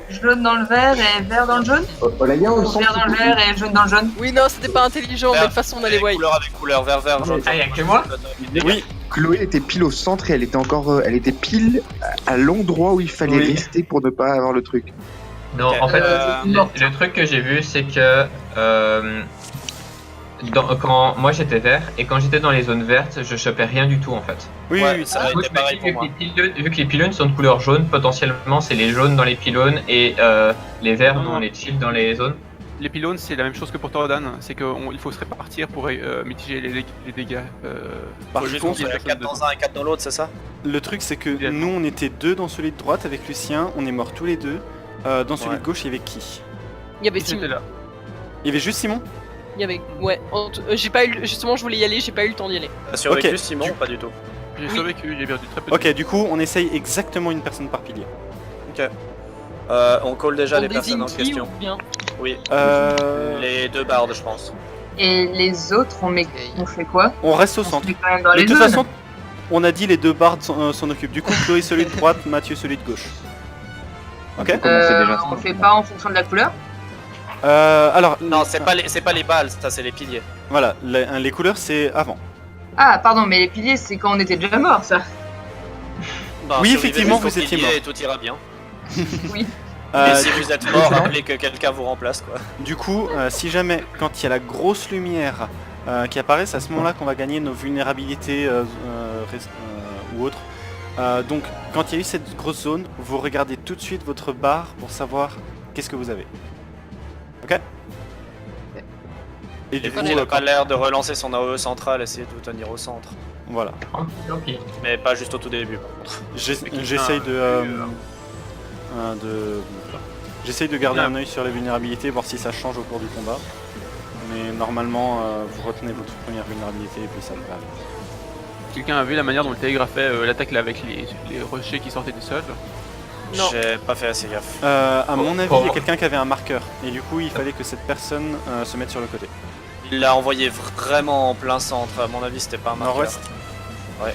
jaune dans le vert et vert dans le jaune. Olaya, on sent Vert dans le vert et jaune dans le jaune. Oui, non, c'était pas intelligent, mais de toute façon, on a les white. Couleur avec couleur, vert, vert, jaune. Ah, y'a que moi? Oui, Chloé était pile au centre et elle était encore, elle était pile à l'endroit où il fallait Oui. rester pour ne pas avoir le truc. Non, Ok, en fait, non. le truc que j'ai vu, c'est que quand moi j'étais vert et quand j'étais dans les zones vertes, je chopais rien du tout en fait. oui, Ouais, oui. ça a Du coup, été je me pareil dis, pour moi. vu que les pylônes sont de couleur jaune, potentiellement c'est les jaunes dans les pylônes et les verts Non, non. dans les chips dans les zones. Les pylônes, c'est la même chose que pour Torodan, c'est qu'il faut se répartir pour mitiger les dégâts. Par Faut juste contre, qu'on soit 4 dans un et 4 dans l'autre, c'est ça? le truc c'est que Idéalement. nous on était deux dans celui de droite avec Lucien, on est morts tous les deux. Dans celui Ouais. de gauche, il y avait qui? Il y avait J'étais Simon. là. Il y avait juste Simon? Il y avait. Ouais, j'ai pas eu. Justement, je voulais y aller, j'ai pas eu le temps d'y aller. T'as survécu Ok. Simon ou pas du tout? J'ai Oui. survécu, j'ai perdu très peu de Ok, du coup, on essaye exactement une personne par pilier. On call déjà On les personnes désigne en qui question. ou bien. Oui, Euh, les deux bardes, je pense. Et les autres, on fait quoi? On reste au On se centre. met quand même dans De les toute zones. façon, on a dit les deux bardes s'en occupent. Du coup, Chloé celui de droite, Mathieu celui de gauche. Ok. On commençait déjà On fait pas en fonction de la couleur. Alors, Non, c'est pas les balles, ça c'est les piliers. voilà, les couleurs c'est avant. Ah, pardon, mais les piliers, c'est quand on était déjà mort, ça. Non, Oui, survivez effectivement, jusqu'au vous étiez pilier mort. Et tout ira bien. Oui. Euh, Et si vous êtes mort, rappelez que quelqu'un vous remplace, quoi. Du coup, si jamais, quand il y a la grosse lumière qui apparaît, c'est à ce moment-là qu'on va gagner nos vulnérabilités ou autres. Donc, quand il y a eu cette grosse zone, vous regardez tout de suite votre barre pour savoir qu'est-ce que vous avez. Ok. Et du Et coup, vu qu'il a pas l'air de relancer son AOE central, essayez de vous tenir au centre. voilà. Ok. Mais pas juste au tout début, par contre. J'essaye J'essaye de garder un œil sur les vulnérabilités, voir si ça change au cours du combat. Mais normalement, vous retenez votre première vulnérabilité et puis ça devrait aller. Quelqu'un a vu la manière dont le télégraphait l'attaque là avec les rochers qui sortaient du sol? Non. J'ai pas fait assez gaffe. À mon avis, pour il y a moi. quelqu'un qui avait un marqueur. Et du coup, il fallait que cette personne se mette sur le côté. Il l'a envoyé vraiment en plein centre. À mon avis, c'était pas un marqueur. Nord-ouest. Ouais.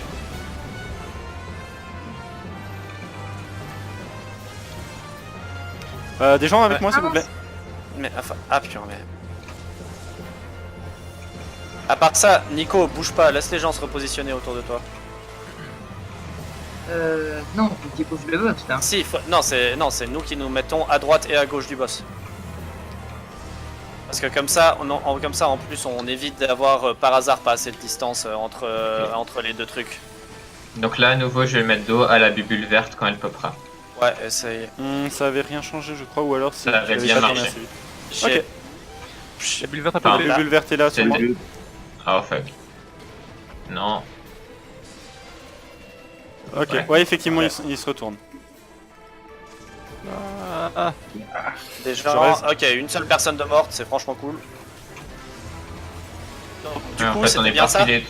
Des gens avec Ouais. moi, s'il vous plaît. Mais enfin, ah putain, mais. À part ça, Nico, bouge pas, laisse les gens se repositionner autour de toi. Non, du coup, je le vote, là. Si, non, c'est nous qui nous mettons à droite et à gauche du boss. Parce que comme ça, comme ça, en plus, on évite d'avoir par hasard pas assez de distance entre les deux trucs. Donc là, à nouveau, je vais mettre dos à la bubule verte quand elle popera. Ouais, essaye. Ça avait rien changé, je crois, ou alors c'est Ça avait j'avais bien pas tourné marché. assez vite. J'ai- La bulle verte a Ah, pas Le bulle verte est là, C'est sur moi. le... Oh fuck. Non. Ok, Ouais. ouais, effectivement, Ouais. il se retourne. Des Je gens. reste. Ok, une seule personne de morte, c'est franchement cool. Donc, du Ouais, en coup, fait, on c'était est bien ça. parti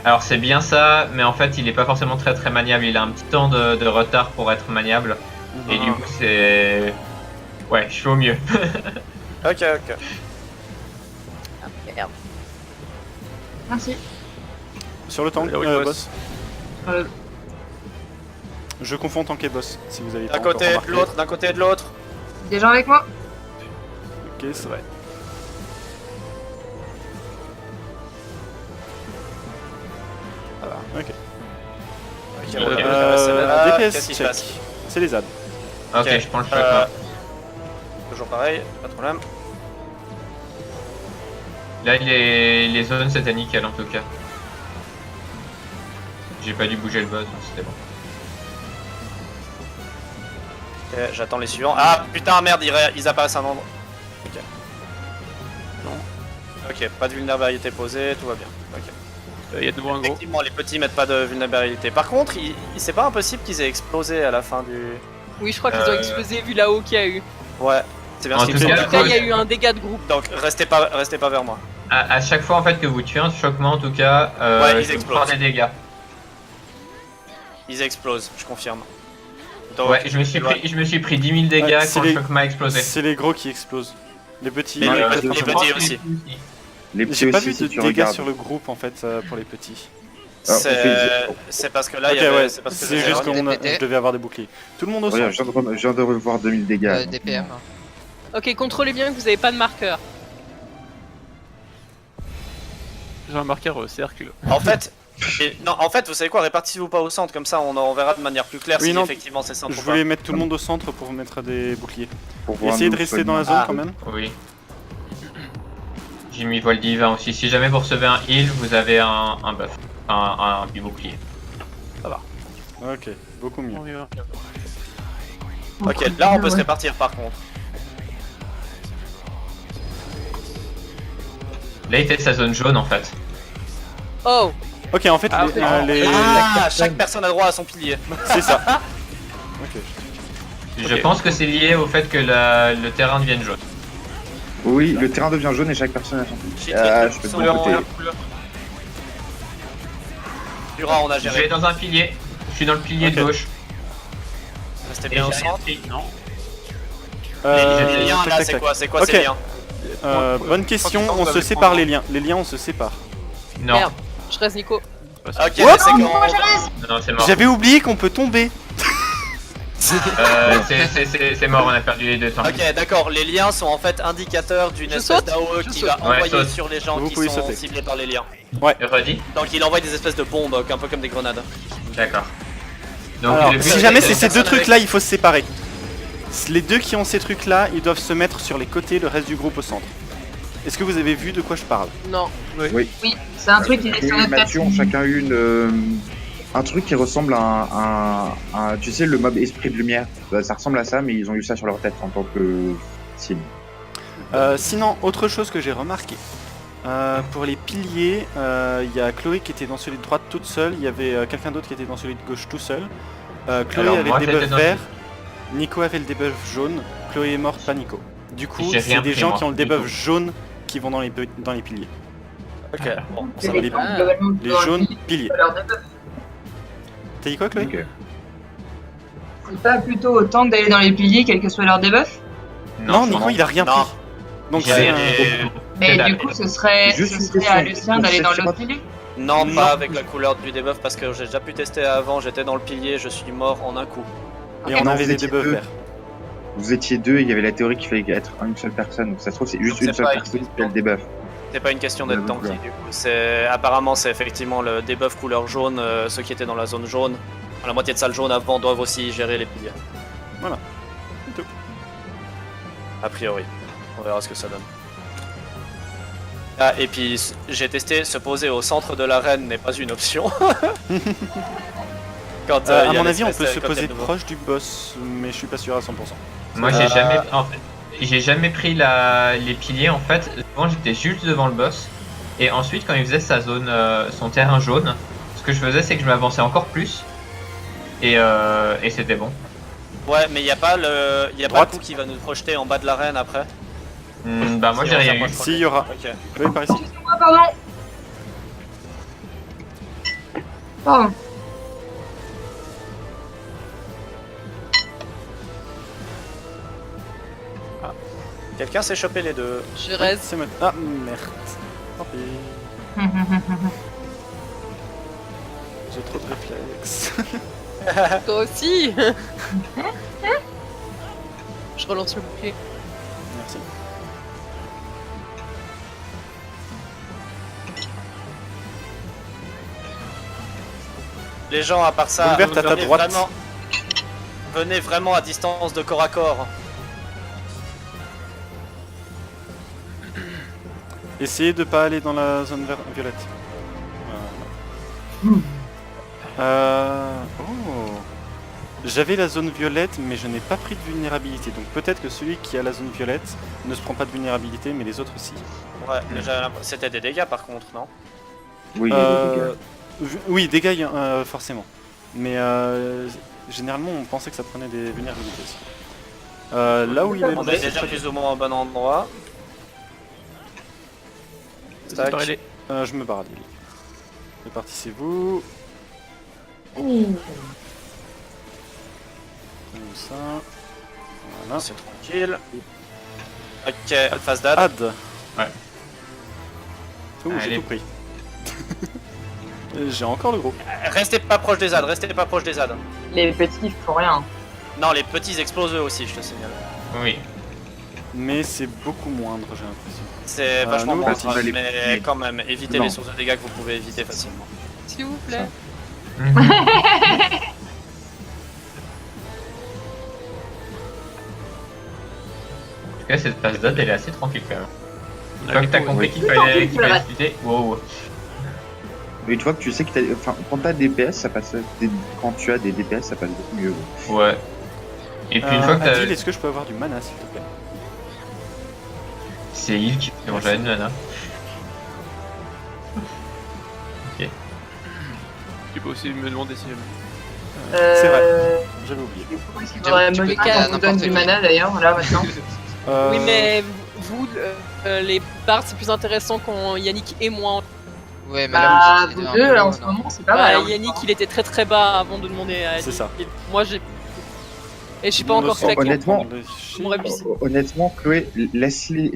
Alors c'est bien ça, mais en fait il est pas forcément très maniable, il a un petit temps de retard pour être maniable, et du coup c'est... Ouais, je suis au mieux. Ok, ok. Ah, merde. Merci. Sur le tank, Oui, boss. Euh, Je confonds tank et boss, si vous avez pas D'un encore côté et de remarqué. l'autre, d'un côté et de l'autre. des gens avec moi? Ok, c'est vrai. Voilà, ok. Ok, Ok. on va passer là. Qu'est-ce DPS qui se check. passe? C'est les ZAD. Ok, Ok, je prends le choc. Toujours pareil, pas de problème. Là les zones c'était nickel en tout cas. J'ai pas dû bouger le boss, donc c'était bon. Ok, j'attends les suivants. Ah putain, merde, ils apparaissent à un endroit. Ok. Non. Ok, pas de vulnérabilité posée, tout va bien. Ok. Il y a de nouveau un gros. Effectivement, les petits mettent pas de vulnérabilité. Par contre, c'est pas impossible qu'ils aient explosé à la fin du. Oui, je crois qu'ils ont explosé vu là-haut qu'il y a eu. Ouais, c'est bien En ce qu'ils tout font. cas, En tout cas, il y a eu un dégât de groupe. Donc restez pas vers moi. À chaque fois en fait que vous tuez un choquement en tout cas, Ouais, ils je vous explosent. prends des dégâts. Ils explosent, je confirme. Donc, Ouais, je me suis pris 10 000 dégâts Ouais, c'est quand les- le choc m'a explosé. C'est les gros qui explosent. Les petits. Mais les Ouais, petits je pense aussi. que- Les petits J'ai pas aussi, vu si de tu dégâts regardes. sur le groupe en fait pour les petits. C'est parce que là, il Ok, y avait. ouais, C'est parce que c'est j'avais juste un- qu'on DPT. je devais avoir des boucliers. Tout le monde au Regarde, centre. je viens de revoir 2000 dégâts. DPM. Ok, contrôlez bien que vous avez pas de marqueur. J'ai un marqueur cercle. En fait. Non, en fait, vous savez quoi, répartissez-vous pas au centre, comme ça on verra de manière plus claire Oui, si non, effectivement c'est centre Je ou pas. voulais mettre tout le monde au centre pour mettre des boucliers. Pour voir Essayez de nous rester dans la soigner. zone quand même. Oui. J'ai mis vol divin aussi. Si jamais vous recevez un heal, vous avez un buff. Un bouclier. Ok, beaucoup mieux. On y va. Ok, là on peut se répartir par contre. Là, il fait sa zone jaune en fait. Oh, Ok, en fait, Ah, Chaque personne a droit à son pilier. c'est ça. Ok. Je Ok. pense que c'est lié au fait que le terrain devienne jaune. Oui, le terrain devient jaune et chaque personne a son Shit, Je peux te couleur, mon côté. Dura, on a Je vais géré. dans un pilier. Je suis dans le pilier Ok. de gauche. Restez Et bien au j'ai rien centre. pris. Non. Les liens tac, là, tac, c'est tac. quoi? C'est quoi Ok. ces liens? Bonne question, Franchement, on vous se avez sépare prendre- les liens. Les liens, on se sépare. Non. merde. Je reste Nico. Ok, mais What c'est Moi, je quand. reste. Non, c'est mort. J'avais oublié qu'on peut tomber. C'est mort, on a perdu les deux temps. Ok, d'accord, les liens sont en fait indicateurs d'une Je espèce saute, d'AOE je qui saute. va Ouais, envoyer saute. sur les gens Vous qui pouvez sont sauter. ciblés par les liens. Redis. Donc il envoie des espèces de bombes, un peu comme des grenades. D'accord. Donc Alors, le but, si jamais c'est c'est ces personne deux trucs-là, il faut se séparer. Les deux qui ont ces trucs-là, ils doivent se mettre sur les côtés, le reste du groupe au centre. Est-ce que vous avez vu de quoi je parle? Non. Oui, c'est un truc qui est sur Et notre Mathieu tête. ont chacun eu un truc qui ressemble à tu sais, le mob esprit de lumière. Ça ressemble à ça, mais ils ont eu ça sur leur tête en tant que cible. Sinon, autre chose que j'ai remarqué. Pour les piliers, il y a Chloé qui était dans celui de droite toute seule, il y avait quelqu'un d'autre qui était dans celui de gauche tout seul. Chloé Alors, avait moi, le j'étais debuff dans vert, Nico avait le debuff jaune, Chloé est morte, pas Nico. Du coup, J'ai c'est rien des pris, gens moi, qui ont le du debuff tout. jaune qui vont dans les piliers. Ok, bon, C'est ça va. les gens, Ah. globalement, Les dans jaunes, le- piliers. leur debuff. T'as dit quoi, Chloé? Ok. C'est pas plutôt autant d'aller dans les piliers, quel que soit leur debuff? Non, je Nico, pense- il a rien Non. pris. Donc J'ai c'est rien. Mais dalle. du coup, ce serait Juste une à question. Lucien d'aller dans C'est l'autre pas- pilier? Non, Non. pas avec la couleur du debuff parce que j'ai déjà pu tester avant, j'étais dans le pilier, je suis mort en un coup. Et Ok. on Non, avait vous les étiez debuffs deux. verts. Vous étiez deux et il y avait la théorie qu'il fallait être une seule personne. Donc ça se trouve, c'est juste C'est une seule pas personne une qui a le debuff. C'est pas une question d'être Ouais, tanky ouais. du coup. Apparemment c'est effectivement le debuff couleur jaune, ceux qui étaient dans la zone jaune. La moitié de salle jaune avant doivent aussi gérer les piliers. Voilà. C'est tout. A priori. On verra ce que ça donne. Ah, et puis j'ai testé, se poser au centre de l'arène n'est pas une option. Quand, À il y a mon avis, on l'espèce peut se de cocktail poser nouveau. proche du boss, mais je suis pas sûr à 100%. Moi j'ai jamais, en fait, j'ai jamais pris les piliers en fait. Souvent j'étais juste devant le boss et ensuite quand il faisait sa zone, son terrain jaune, ce que je faisais c'est que je m'avançais encore plus et c'était bon. Ouais, mais il n'y a pas le Droite. coup qui va nous projeter en bas de l'arène après. Bah moi Si j'ai on rien eu. s'approche. Si, il y aura. Ok. Chloé, par ici. Ah, pardon. Pardon. Quelqu'un s'est chopé les deux. Je reste. C'est ah, merde. Tant pis. J'ai trop de réflexes. Toi aussi. Je relance le bouclier. Merci. Les gens, à part ça, Ouverte à ta venez droite. venez vraiment à distance de corps à corps. Essayez de pas aller dans la zone violette. Voilà. Oh. J'avais la zone violette, mais je n'ai pas pris de vulnérabilité. Donc peut-être que celui qui a la zone violette ne se prend pas de vulnérabilité, mais les autres si. Ouais, mais c'était des dégâts par contre, non? Oui, il y a des dégâts. Oui, dégâts forcément. Mais généralement, on pensait que ça prenait des vulnérabilités aussi. Là où il est le On boss, est déjà plus ou moins au bon endroit. Tac. Séparer les- je me barre. Répartissez-vous. Comme ça. Voilà. C'est tranquille. Ok, phase d'ad. Ad. Ouais. Ouh, j'ai Allez. tout pris. J'ai encore le gros. Restez pas proche des ZAD, restez pas proche des ZAD. Les petits ils font rien. Non, les petits explosent eux aussi, je te signale. Oui. Mais c'est beaucoup moindre, j'ai l'impression. C'est vachement nous, moins quand il va grave, les- mais quand même, évitez Non. les sources de dégâts que vous pouvez éviter facilement. S'il vous plaît. En tout cas, cette phase d'ad, elle est assez tranquille quand même. Une Ah, fois mais que t'as oui. compris qu'il Oui. fallait Ouais. utiliser. Wow. Mais tu vois que tu sais que enfin, quand t'as des DPS, ça passe. Quand tu as des DPS, ça passe beaucoup mieux. Ouais. Et puis une fois que Adil, t'as. est-ce que je peux avoir du mana, s'il te plaît? C'est il qui fait manger une nana. Tu peux aussi me demander si. C'est vrai. J'avais oublié. Du coup, est-ce qu'il Tu faudrait peux me caler à dire qu'on vous donne n'importe du qui. mana d'ailleurs, là maintenant? Oui, mais vous, les bards, c'est plus intéressant quand Yannick et moi. Ouais, mais Bah, là, vous vous deux, un peu en loin, ce non. moment, c'est pas Bah, mal. hein. Yannick, il était très très bas avant de demander à Yannick. C'est ça. Et moi, j'ai. Et je suis pas Me encore semble claqué. honnêtement, On m'aurait abusé. Honnêtement, Chloé, laisse-les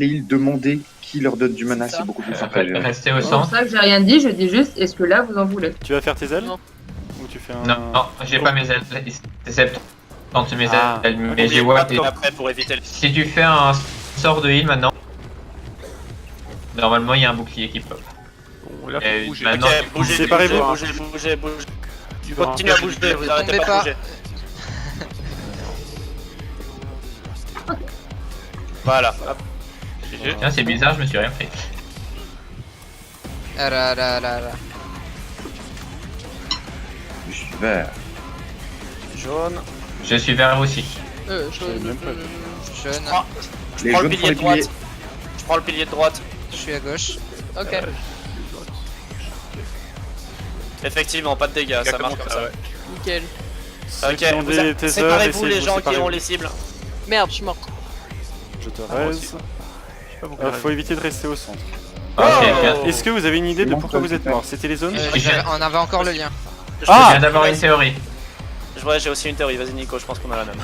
îles demander qui leur donne du mana, C'est ça. c'est beaucoup plus simple à gérer. Restez au C'est pour centre. ça que j'ai rien dit, je dis juste, est-ce que là vous en voulez? Tu vas faire tes ailes? Non. Ou tu fais un... Non, non, j'ai pas mes ailes. C'est 70 mes Ah. ailes, mais N'oubliez j'ai pas ward. de courir après pour éviter le... Si tu fais un sort de heal maintenant, normalement il y a un bouclier qui pop. Bon, là, Et faut bouger. maintenant- Ok, bougez, Séparez-vous. bougez. Tu vas Continuez à bouger, vous arrêtez Tombez pas de pas. bouger. Voilà, hop. GG. Tiens, c'est bizarre, je me suis rien fait. Ah là là là là. Je suis vert. Jaune. Je suis vert aussi. J'avais même pas vu. Jaune. Je Les prends le jaunes pilier font les de droite. piliers. Je prends le pilier de droite. Je suis à gauche. Ok. Effectivement, pas de dégâts, ça marche comme ça. Nickel. Ceux qui ont Ok, des tasers, séparez-vous essayez les de gens vous qui ont séparer. les cibles. Merde, je suis mort. Je te moi aussi. raise. Pas beaucoup. Faut éviter de rester au centre. Ok, bien. Est-ce que vous avez une idée de Comment pourquoi ça vous êtes mort? C'était les zones? On avait encore le lien. Je Ah viens d'avoir une théorie. Ouais, j'ai aussi une théorie, vas-y Nico, je pense qu'on a la même.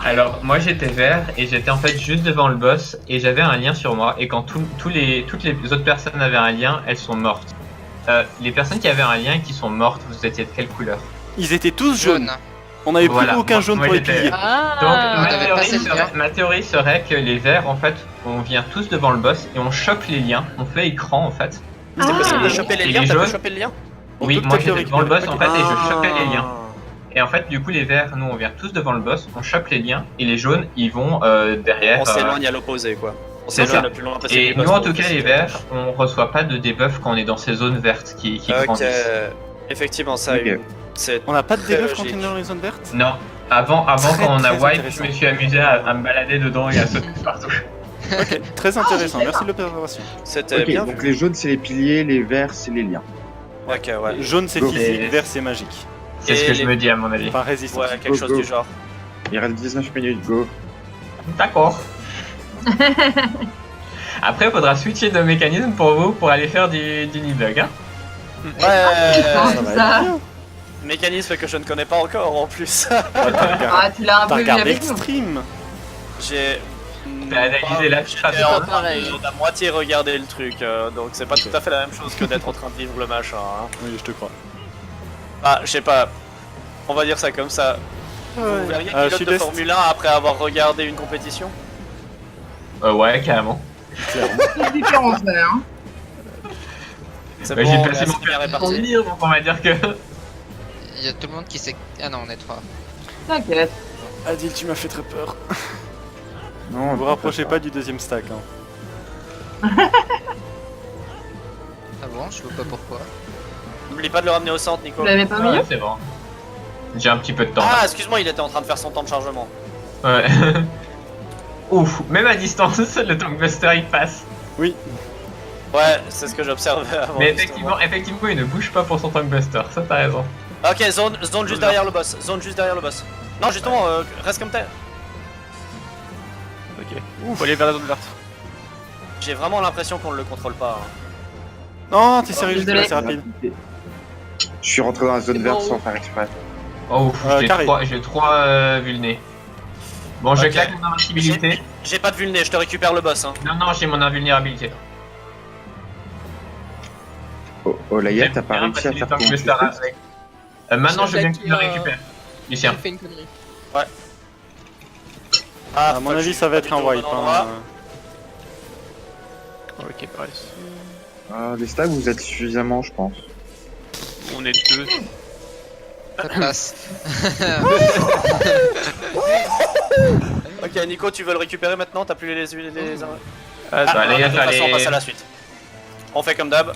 Alors, moi j'étais vert et j'étais en fait juste devant le boss et j'avais un lien sur moi. Et quand toutes les autres personnes avaient un lien, elles sont mortes. Les personnes qui avaient un lien et qui sont mortes, vous étiez de quelle couleur? Ils étaient tous jaunes. Jaune. On avait Voilà. plus aucun jaune Moi, pour les j'étais- piliers. Donc Ah avait pas cette lien. ma théorie serait que les verts, en fait, on vient tous devant le boss et on chope les liens, on fait écran en fait. C'était possible de choper les Et liens, les t'as pu jaunes choper le lien? On Oui, peut moi peut-être j'étais devant le boss en fait récupérer. et je chopais les liens. Ah. Et en fait, du coup, les verts, nous on vient tous devant le boss, on chope les liens et les jaunes ils vont derrière. On s'éloigne à l'opposé quoi. On c'est s'éloigne ça. le plus loin possible. Et du nous boss en pour tout cas, essayer les de- verts, on reçoit pas de debuff quand on est dans ces zones vertes qui Ok, grandissent. effectivement, ça, Ok. c'est. On n'a pas de Très debuff quand on logique. est dans les zones vertes? Non, avant Très, quand on a très wipe, je intéressant. me suis amusé à me balader dedans et à sauter partout. Ok, très intéressant, merci de l'observation. C'était Ok, bien donc vu. les jaunes c'est les piliers, les verts c'est les liens. Ok, ouais. Jaune c'est Go. physique, vert c'est magique. C'est ce Et que je les- me dis à mon avis. Enfin résistance. Ouais, quelque chose Go. du genre. Il reste 19 minutes, go. D'accord. Après, il faudra switcher de mécanisme pour vous pour aller faire du debug. Hein. Ouais, Ah, Ça tout va ça. être bien. mécanisme que je ne connais pas encore en plus. Ah, tu l'as un T'as peu vu regardé avec nous. Extreme? J'ai. T'as analysé la J'étais strat. en Pas train pareil. de la moitié regarder le truc, donc c'est pas tout à fait la même chose que d'être en train de vivre le machin. Hein. Oui, je te crois. Ah, je sais pas. On va dire ça comme ça. Vous verriez pilote de Sud-Est, Formule 1 après avoir regardé une compétition? Ouais, carrément. clairement. Quelle différence, hein. C'est Bah, bon, j'ai on est placé assez mon bien permis de répartis. conduire, donc on va dire que. Il y a tout le monde qui sait. Ah non, on est trois. T'inquiète. Adil, tu m'as fait très peur. Non, Vous rapprochez pas du deuxième stack. Hein. Ah bon, je vois pas pourquoi. N'oublie pas de le ramener au centre, Nico. Vous l'avez pas mis? Ouais, c'est bon. J'ai un petit peu de temps. Ah, excuse-moi, il était en train de faire son temps de chargement. Ouais. Ouf, même à distance, le Tankbuster il passe. Oui, Ouais, c'est ce que j'observais avant. Mais justement. effectivement, il ne bouge pas pour son Tankbuster, ça t'as raison. Ok, zone juste derrière le boss. Zone juste derrière le boss. Non, justement, reste comme t'es. Ok. Faut aller vers la zone verte. J'ai vraiment l'impression qu'on ne le contrôle pas. hein. non, t'es sérieux, désolé. c'est rapide. Je suis rentré dans la zone C'est verte bon. sans faire exprès. Oh, ouf, carré. j'ai 3 vulnés. Bon, je Ok. claque mon invincibilité. J'ai pas de vulné, je te récupère le boss. Hein. Non, j'ai mon invulnérabilité. Olaya, t'as pas réussi à faire ton truc. Maintenant, je veux bien J'ai que tu le attaqué, récupères. J'ai Lucien. fait une connerie. À mon avis, ça va être un wipe. Hein. Ok, pareil. Les stacks, vous êtes suffisamment, je pense. On est deux. Ça passe. Ok, Nico, tu veux le récupérer maintenant? T'as plus les... Ah, bah, les gars, de toute façon, on les- passe à la suite. On fait comme d'hab.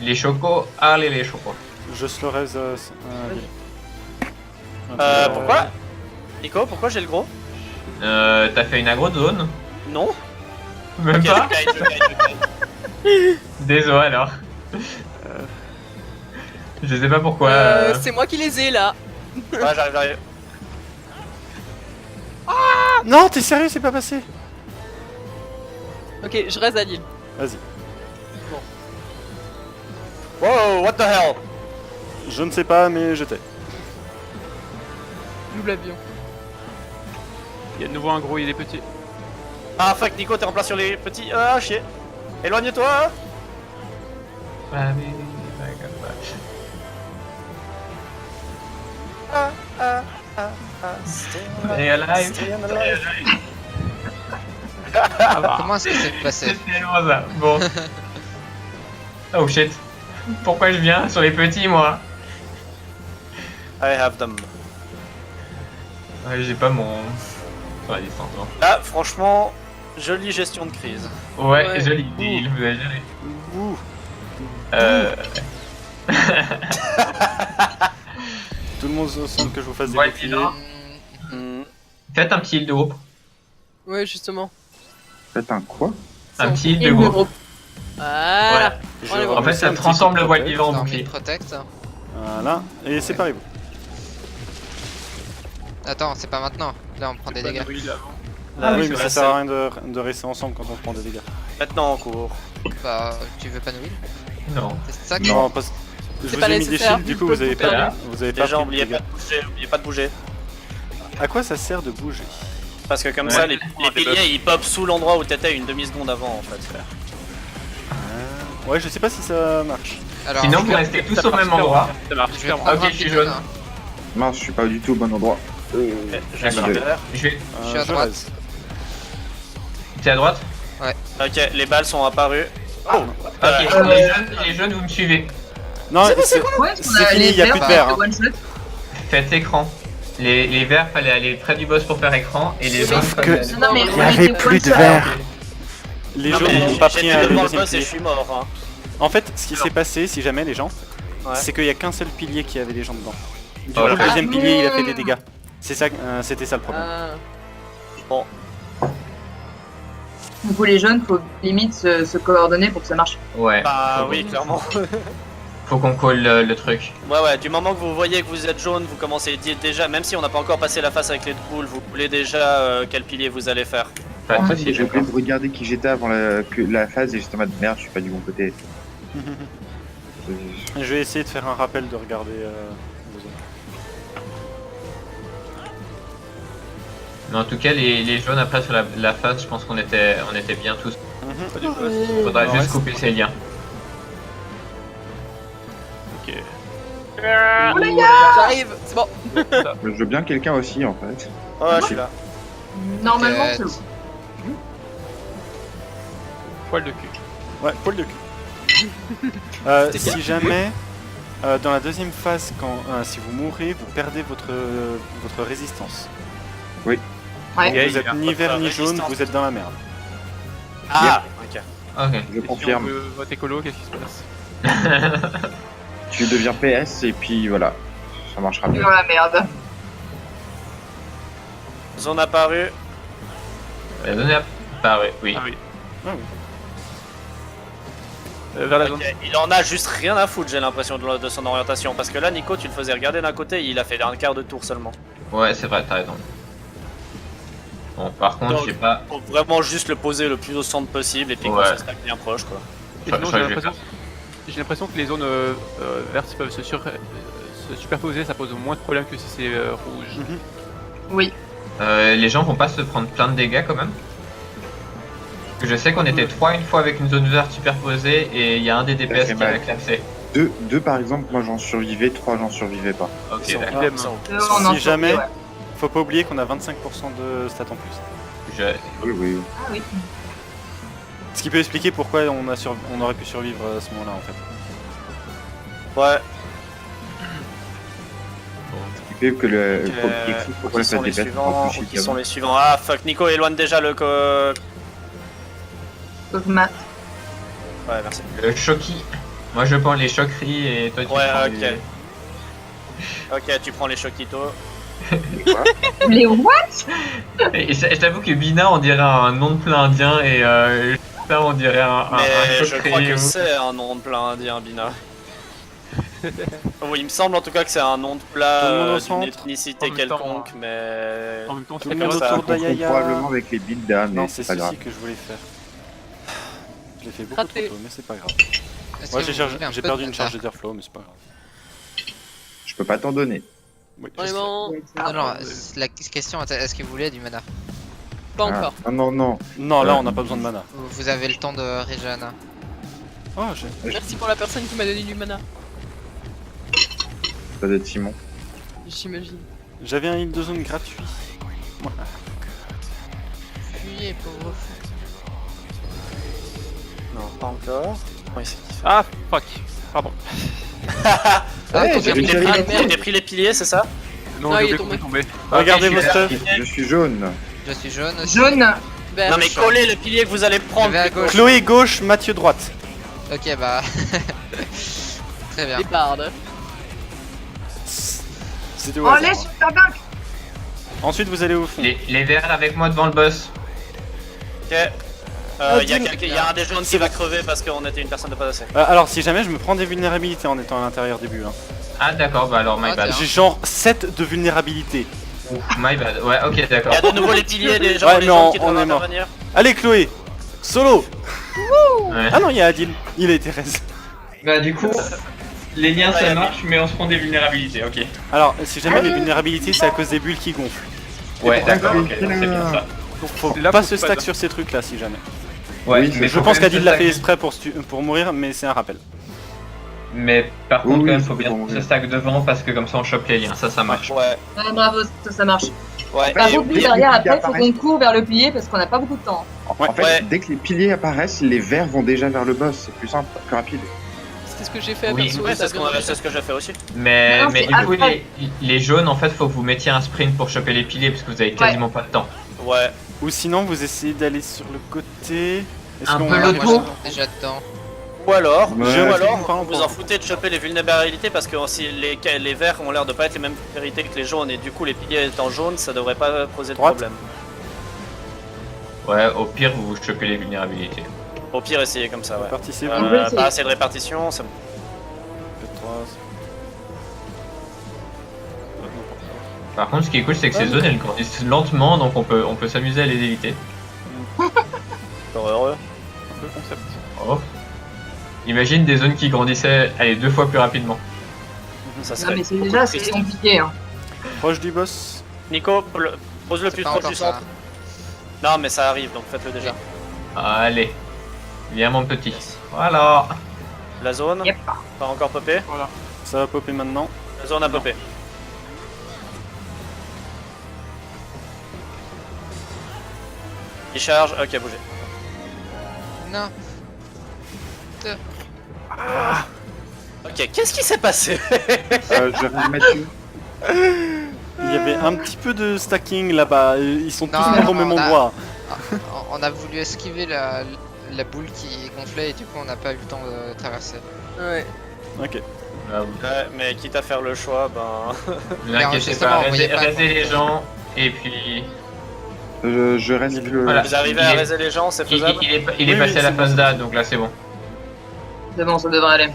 Les chocos, allez les chocos. Je slowraise. Pourquoi Nico, pourquoi j'ai le gros? T'as fait une agro de zone? Non. Même Ok, pas. je gagne. Désolé alors. Je sais pas pourquoi. C'est moi qui les ai là. Ouais, j'arrive. Non, t'es sérieux, c'est pas passé. Ok, je reste à l'île. Vas-y. Wow, what the hell? Je ne sais pas, mais je t'ai. Double avion. Il y a de nouveau un gros, il est petit. Ah fuck, Nico, t'es en place sur les petits. Ah, chier. Éloigne-toi. Et alive. Comment est-ce que c'est passé? C'est tellement ça. Bon. Oh shit. Pourquoi je viens sur les petits moi? I have them. Ouais, j'ai pas mon. Sur la distance. Bon. Là, franchement, jolie gestion de crise. Ouais, Ouais. joli deal, vous avez géré. Ouh. Tout le monde semble que je vous fasse des Ouais, boucliers. dis-donc. Hmm. Faites un petit heal de groupe. Ouais, justement. Faites un quoi? Un petit heal de Et le groupe. groupe. Voilà. Je En fait, remets En fait, ça un petit transforme coup le de voile protect. vivant en Dans bouclier. Mid Protect. Voilà, et c'est pareil. Attends, c'est pas maintenant. Là, on prend des dégâts. Ah oui, je mais vais ça sert à rester- rien de rester ensemble quand on se prend des dégâts. Maintenant en cours. Bah, tu veux pas nous heal? Non. C'est ça que Non, parce que je C'est vous pas ai mis des nécessaire, shields, du vu coup que vous avez tout perdu. pas, vous avez pas Déjà, pris de oubliez dégâts. pas de bouger. À quoi ça sert de bouger? Parce que comme Ouais. ça, les piliers ils pop sous l'endroit où t'étais une demi-seconde avant en fait. Ouais, je sais pas si ça marche. Alors, Sinon, je vous vais- restez tous au même endroit. Ça marche je vais super prendre Ok, un je suis petit jaune. hein. Mince, je suis pas du tout au bon endroit. Je D'accord. récupère. Je vais. Je suis à je droite. reste. T'es à droite? Ok, les balles sont apparues. Ok, les jeunes, vous me suivez. Non, c'est Ouais, parce qu'on C'est a fini, les y a verts, plus de verts, hein. one shot. Faites écran. Les verts, fallait aller près du boss pour faire écran. Et les jaunes, que- fallait aller- Non, mais Il y on avait était plus de one shot. verre. Les Non, jaunes mais n'ont pas pris j'étais un devant le deuxième boss et je pilier. suis mort. Hein. En fait, ce qui s'est passé, si jamais les gens, Ouais. c'est qu'il y a qu'un seul pilier qui avait les gens dedans. Du Oh coup, la le deuxième vache. pilier, il a fait des dégâts. C'est ça, c'était ça le problème. Ah. Du coup, les jeunes, faut limite se coordonner pour que ça marche. Ouais. Bah Faut- oui, clairement. Faut qu'on colle le truc. Ouais, du moment que vous voyez que vous êtes jaune, vous commencez déjà, même si on n'a pas encore passé la face avec les poules, vous voulez déjà quel pilier vous allez faire. Pas de En fait, soucis, j'ai oublié de regarder qui j'étais avant la phase et j'étais en mode merde, je suis pas du bon côté. Je vais essayer de faire un rappel de regarder vos zones. Mais en tout cas, les jaunes après sur la face, je pense qu'on était bien tous. Faudra Ouais, juste c'est- couper ces liens. Ok. J'arrive, c'est bon. Je veux bien quelqu'un aussi en fait. Ouais, je suis là. Normalement, c'est Peut-être. bon. Poil de cul. Ouais, poil de cul. Si jamais, dans la deuxième phase, si vous mourrez, vous perdez votre résistance. Ouais. Donc, Ok, vous êtes ni vert ni jaune, résistance. vous êtes dans la merde. Ah, ok. Ok. Je Si confirme. on veut voter écolo, qu'est-ce qui se passe? Tu deviens PS et puis voilà, ça marchera mieux. Dans la merde. Zone apparue. La zone est apparue, oui. Ah oui. Ah oui. Vers la zone. Ok, il en a juste rien à foutre, j'ai l'impression de son orientation. Parce que là, Nico, tu le faisais regarder d'un côté, il a fait un quart de tour seulement. Ouais, c'est vrai, t'as raison. Bon, par contre, Donc, je sais pas. Faut vraiment juste le poser le plus au centre possible et puis Ouais. qu'on se stack bien proche, quoi. Et Je- sinon, je- j'ai je vais l'impression que les zones vertes peuvent se superposer, ça pose moins de problèmes que si c'est rouge. Mhm. Oui. Les gens vont pas se prendre plein de dégâts quand même. Parce que je sais qu'on était 3 une fois avec une zone verte superposée et il y a un des Ça DPS fait qui mal. avait classé. 2 par exemple, moi j'en survivais, 3 j'en survivais pas. Ok, Ils sont- d'accord. ils sont- On en Si jamais, survit, ouais. faut pas oublier qu'on a 25% de stats en plus. Je- Oui, oui. Ah oui. Ce qui peut expliquer pourquoi on aurait pu survivre à ce moment-là en fait. Ouais, Ce qui fait que le. ok. qui explique pourquoi Qui ça sont les dépêche suivants plus Qui sont les suivants Ah fuck, Nico éloigne déjà le Sauf Matt. Ouais, merci. Le Shoki. Moi je prends les choqueries et toi tu Ouais, prends ok. les... Ok, tu prends les Chokito. Les what? Et je t'avoue que Bina on dirait un nom de plat indien et ça on dirait un Mais je choquerie crois que ou- c'est un nom de plat indien, Bina. Oui, il me semble en tout cas que c'est un nom de plat Tout le monde au d'une centre. ethnicité En même temps, quelconque, mais... En même temps, Tout c'est le comme monde ça. autour On confond d'Ayaya. probablement avec les Bilda, mais Non, c'est c'est pas grave. ceci que je voulais faire. Je l'ai fait beaucoup Raté. trop tôt, mais c'est pas grave. Est-ce Moi que j'ai vous voulez un j'ai peu perdu de une data charge d'Etherflow, mais c'est pas grave. Je peux pas t'en donner. Oui, je sais. Vraiment, Non, non, la question est est-ce que vous voulez du mana? pas Ah, encore. non, non, non. Non, là on n'a pas besoin de mana. Vous avez le temps de régène. Oh, j'ai. Merci pour la personne qui m'a donné du mana. Ça doit être Simon. J'imagine. J'avais un heal de zone gratuit. Voilà. Fuyez, pauvre fou. Non, pas encore. Oui, c'est qui Ah, fuck. Pardon. Ah, Ouais, faut j'avais bien- déjà Ah, vu. merde. J'ai pris les piliers, c'est ça Non, Ah, j'ai il est oublié qu'on est tombé. Regardez Ok, vos je suis stuff. Je suis jaune. Je suis jaune aussi. Jaune. Vert. Non mais collez le pilier que vous allez Je prendre vais à plutôt. gauche. Chloé gauche, Mathieu droite. Ok, bah. Très bien. Les bardes. C'était au Oh, hasard. laisse super bien. Ensuite vous allez au fond. Les verts avec moi devant le boss. Ok. Il y a un des jaunes qui va crever parce qu'on était une personne de pas assez. Alors si jamais je me prends des vulnérabilités en étant à l'intérieur des bulles. Hein. Ah d'accord, bah alors my Ah, bad. tiens. J'ai genre 7 de vulnérabilité. Ouf, my bad. Ouais, ok, Il y d'accord. a de nouveau les piliers des gens, Ouais, les mais jaunes on- qui on doivent est mort. intervenir. Allez Chloé, solo. Ouais. Ah non, il y a Adil. Il a été raise. Bah du coup, les liens ça marche, mais on se prend des vulnérabilités, ok. Alors si jamais les vulnérabilités c'est à cause des bulles qui gonflent. Ouais, d'accord, ok, donc c'est bien ça. Donc faut Là, pas faut se pas- stack sur ces trucs là si jamais. Ouais, Oui, mais Je faut pense quand même qu'Adil se l'a fait stack- exprès pour mourir, mais c'est un rappel. Mais par Oui, contre, oui, quand même, c'est faut bien pour se mourir. stack devant parce que comme ça on chope les liens, ça marche. Ouais. Ouais, bravo, ça marche. Ouais. Par Et contre, nous, oubliez- derrière, les après, faut apparaissent. qu'on court vers le pilier parce qu'on n'a pas beaucoup de temps. En fait, Ouais. dès que les piliers apparaissent, les verts vont déjà vers le boss. C'est plus simple, plus rapide. C'est ce que j'ai fait à Oui. perso. Ouais, ça a c'est bien marché. ce que j'ai fait aussi. Mais, Non, mais c'est du coup, après. les jaunes, en fait, faut que vous mettiez un sprint pour choper les piliers parce que vous avez quasiment pas de temps. Ouais. Ou sinon vous essayez d'aller sur le côté. Est-ce Un qu'on peu va- le Moi, tour. je suis déjà dedans. Ou alors, Ouais. ou alors, Pas en vous vous en foutez de choper les vulnérabilités parce que si les verts ont l'air de pas être les mêmes vérités que les jaunes et du coup les piliers étant jaunes, ça devrait pas poser de Droite. problème. Ouais, au pire, vous chopez les vulnérabilités. Au pire, essayez comme ça, ouais. Participez. On peut essayer. Pas assez de répartition, c'est bon. Peut-être 3. Par contre, ce qui est cool, c'est que ces zones, elles grandissent lentement, donc on peut s'amuser à les éviter. Heureux. Un peu concept. Oh. Imagine des zones qui grandissaient, allez, 2 fois plus rapidement. Ça Non, serait mais c'est beaucoup déjà, plus c'est triste. compliqué. Hein. Proche du boss. Nico, pose le C'est plus pas proche encore du ça. centre. Non, mais ça arrive, donc faites-le déjà. Allez. Viens, mon petit. Voilà. La zone, Yep. pas encore popé. Voilà. Ça va popper maintenant. La zone a popé. Il charge, ok, bougez. Non. Ok, qu'est-ce qui s'est passé? Je vais Mathieu. Il y avait un petit peu de stacking là-bas. Ils sont tous Non, morts au non, même on a- endroit. On a voulu esquiver la boule qui gonflait et du coup on n'a pas eu le temps de traverser. Ouais. Ok. Là, Ouais, mais quitte à faire le choix, ben... vous inquiétez justement, pas, on voyait pas raisez les qu'on- gens, et puis... Je reste le. Voilà. Vous arrivez à raiser les gens, c'est Il, faisable? il est Oui, passé oui, à la c'est phase bon. d'A, donc là c'est bon. C'est bon, ça devrait aller.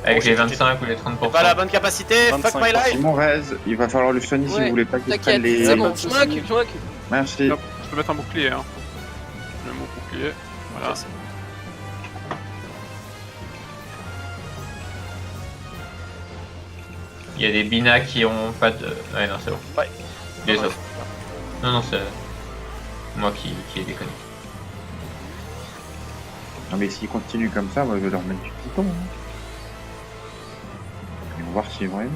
Avec Bon, les j'ai- 25 ou les 30%. Pas la bonne capacité, fuck 25%. my life! Simon raise, il va falloir le soigner si Ouais, vous voulez pas qu'il T'inquiète, prenne les. c'est bon, pas de je m'en soucis. occupe, je m'en occupe. Merci. Hop, je peux mettre un bouclier. Hein. Je mets mon bouclier. Voilà. Ok, Il y a des binas qui ont pas de... Ouais, non, c'est bon. Ouais. Les autres. Non, non, c'est... Moi qui ai déconné. Non, mais s'il continue comme ça, moi je vais leur mettre du bouton. voir si ouais.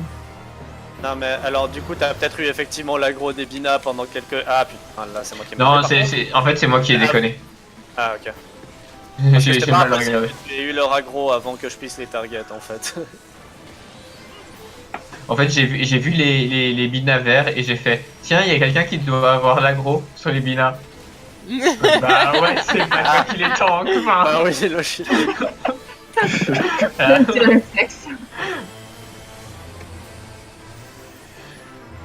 Non mais alors du coup t'as peut-être eu effectivement l'aggro des Bina pendant quelques... Ah putain là c'est moi qui ai Non, mal fait, en fait c'est moi qui ai déconné. Ah ok. Parce que J'ai c'était pas mal impossible, regardé. j'ai eu leur aggro avant que je puisse les target en fait. En fait j'ai vu les binas verts et j'ai fait tiens il y a quelqu'un qui doit avoir l'aggro sur les binas. Bah ouais c'est pas toi qui les tank enfin. Ah oui c'est logique. C'est le réflexe.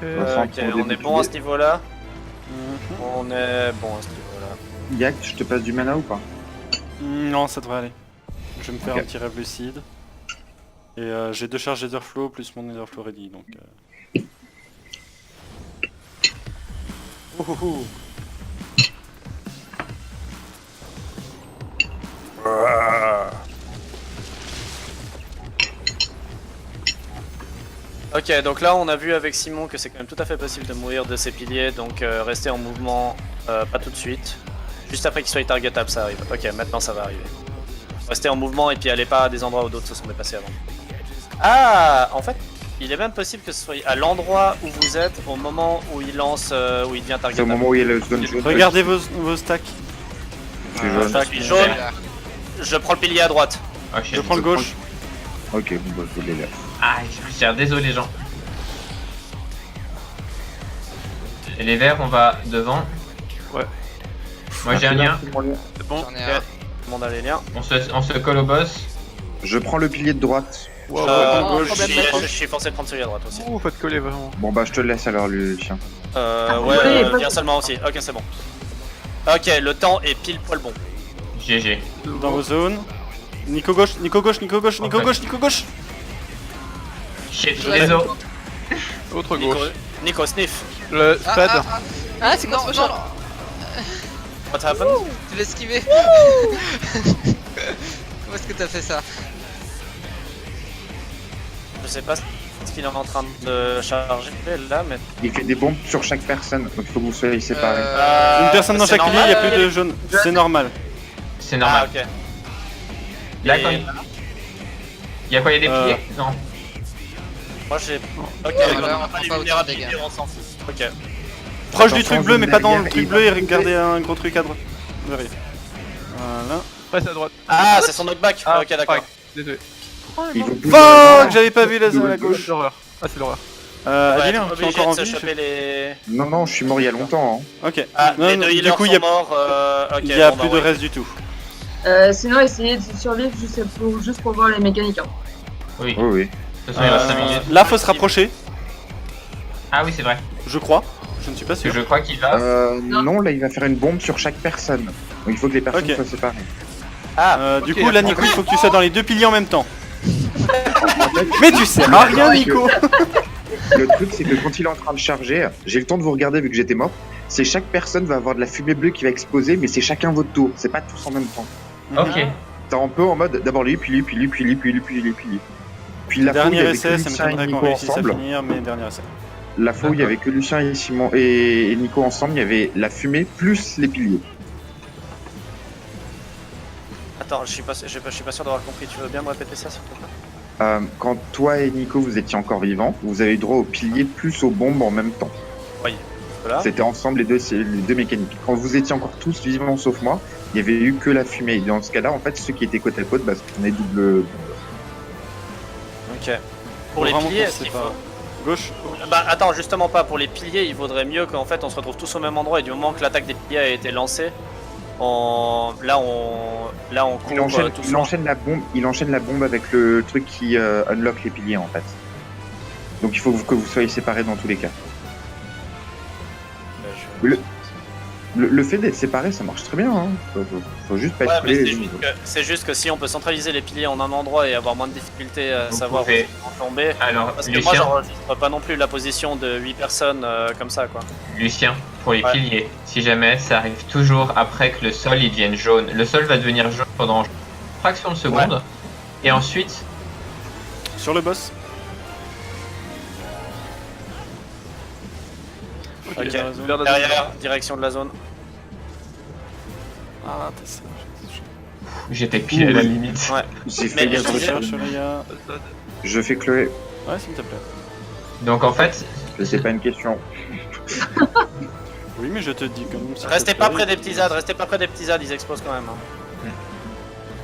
Ok on est bon à ce niveau là. On est bon à ce niveau là. Yak, je te passe du mana ou pas? Non, ça devrait aller. Je vais me faire Ok. un petit rêve lucide. Et j'ai 2 charges Etherflow plus mon Etherflow ready donc. Ouhouhou. Ok, donc là on a vu avec Simon que c'est quand même tout à fait possible de mourir de ses piliers, donc restez en mouvement, pas tout de suite. Juste après qu'il soit targetable, ça arrive. Ok, maintenant ça va arriver. Restez en mouvement et puis allez pas à des endroits où d'autres se sont dépassés avant. Ah, en fait, il est même possible que ce soit à l'endroit où vous êtes au moment où il lance, où il devient C'est au targetable. moment où il y a le zone jaune. Regardez vos stacks. Je suis jaune. Je suis jaune, je prends le pilier à droite. Oh, shit. Je prends le gauche. Ok, bon bah je l'ai là. Ah j'ai désolé gens. Et les verts on va devant. Ouais. Moi j'ai un lien. C'est bon. J'en ai Ok. un. Tout le monde a les liens. On se colle au boss. Je prends le pilier de droite. Wow, Oh, je, problème suis, d'accord. je suis forcé de prendre celui à droite aussi. Ouh, faut te coller vraiment. Bon bah je te le laisse alors Lucien. Ouais, oui, viens seulement aussi. Ok, c'est bon. Ok, le temps est pile poil bon. GG. Dans vos zones. Nico gauche, Nico gauche, Nico gauche, Nico Ok. gauche, Nico gauche. Shit, Ouais. désolé. Autre Nico, gauche. Nico sniff. Le Ah, spread. ah, ah, Ah, c'est quoi non, ce non, machin What happened? tu l'as esquivé. Comment est-ce que t'as fait ça? Je sais pas ce qu'il est en train de charger là, mais. Il fait des bombes sur chaque personne, donc il faut que vous soyez séparés. Une personne dans c'est chaque pilier, il n'y a normal, plus de jaune. C'est normal. C'est Ah, normal. ok. Là Et- quand il y a quoi, il y a des Euh, piliers? Non. Moi j'ai. Ok, Voilà, on on n'a prend pas les pas autant de vulnérabilités, dégâts. on s'en fout. Ok. Proche du Attention, truc bleu, mais zone pas dans le derrière, truc il bleu va et tomber. regardez un gros truc à droite. Derrière. Voilà. Passe à droite. Ah, c'est son knockback. Ah, ok, d'accord. fuck. Désolé. Il faut plus Fuck, j'avais pas vu la zone à gauche. L'horreur. Ah, c'est l'horreur. On va Adilien, être tu es obligé encore en de se vie choper les. Non, non, je suis mort il y a longtemps. Hein. Ok. Ah, Non, les non, deux du healers coup, sont il y a, morts. Ok, il y a bon, plus bah, de ouais. reste du tout. Sinon, essayez de survivre juste pour voir les mécaniques. Hein. Oui. Oui, oui. De toute façon il reste 5 minutes. Là, faut se rapprocher, Ah oui c'est vrai. je crois. Je ne suis pas Parce que sûr. je crois qu'il va. Non, là il va faire une bombe sur chaque personne. Donc il faut que les personnes Ok. soient séparées. Ah, Du ok, coup, là, Nico, il faut que tu sois dans les deux piliers en même temps. Mais tu sers à rien, Nico. Le truc c'est que quand il est en train de charger, j'ai le temps de vous regarder vu que j'étais mort. C'est chaque personne va avoir de la fumée bleue qui va exploser, mais c'est chacun votre tour. C'est pas tous en même temps. Ok. T'es un peu en mode d'abord lui, puis lui, puis lui, puis lui, puis lui, puis lui, puis lui. Puis la fois où il y Dernier avait que essai, ça Lucien et m'étonnerait qu'on Nico réussisse à ensemble, finir, mais dernier essai. la fois où il y avait que Lucien et Simon et Nico ensemble, il y avait la fumée plus les piliers. attends, je suis pas sûr d'avoir compris. Tu veux bien me répéter ça s'il te plaît? Quand toi et Nico vous étiez encore vivants, vous avez eu droit aux piliers plus aux bombes en même temps. Voilà. C'était ensemble les deux mécaniques. Quand vous étiez encore tous vivants sauf moi, il y avait eu que la fumée. Et dans ce cas-là, en fait, ceux qui étaient côte à côte, bah, on est double. Ok. Pour les Vraiment piliers, qu'on est-ce se qu'il sépare. faut... Gauche. Bah attends, justement pas. Pour les piliers, il vaudrait mieux qu'en fait on se retrouve tous au même endroit et du moment que l'attaque des piliers a été lancée, là on court Il enchaîne, tous il enchaîne la bombe avec le truc qui unlock les piliers en fait. Donc il faut que vous soyez séparés dans tous les cas. Le fait d'être séparés, ça marche très bien. Hein. Faut juste pas Ouais, être mais collés c'est les unes juste, aux autres. c'est juste que si on peut centraliser les piliers en un endroit et avoir moins de difficultés à Vous savoir où pouvez- ils vont tomber. Alors Parce que moi Lucien, j'enregistre pas non plus la position de 8 personnes comme ça quoi. Lucien, pour les Ouais. piliers, si jamais ça arrive toujours après que le sol il devienne jaune. Le sol va devenir jaune pendant une fraction de seconde. Et ensuite, Sur le boss. Ok, dans la zone. Vers la zone. derrière, direction de la zone. Ah, t'es ça. j'étais pile à la limite. Ouais. J'ai Mais fait je gaffe. disais- Recherche, les gars. Je fais Chloé. Ouais, s'il te plaît. Donc en fait, C'est pas une question. Oui, mais je te dis comme ça. Restez pas près des petits ZAD, restez pas près des petits ZAD, ils explosent quand même. Hein.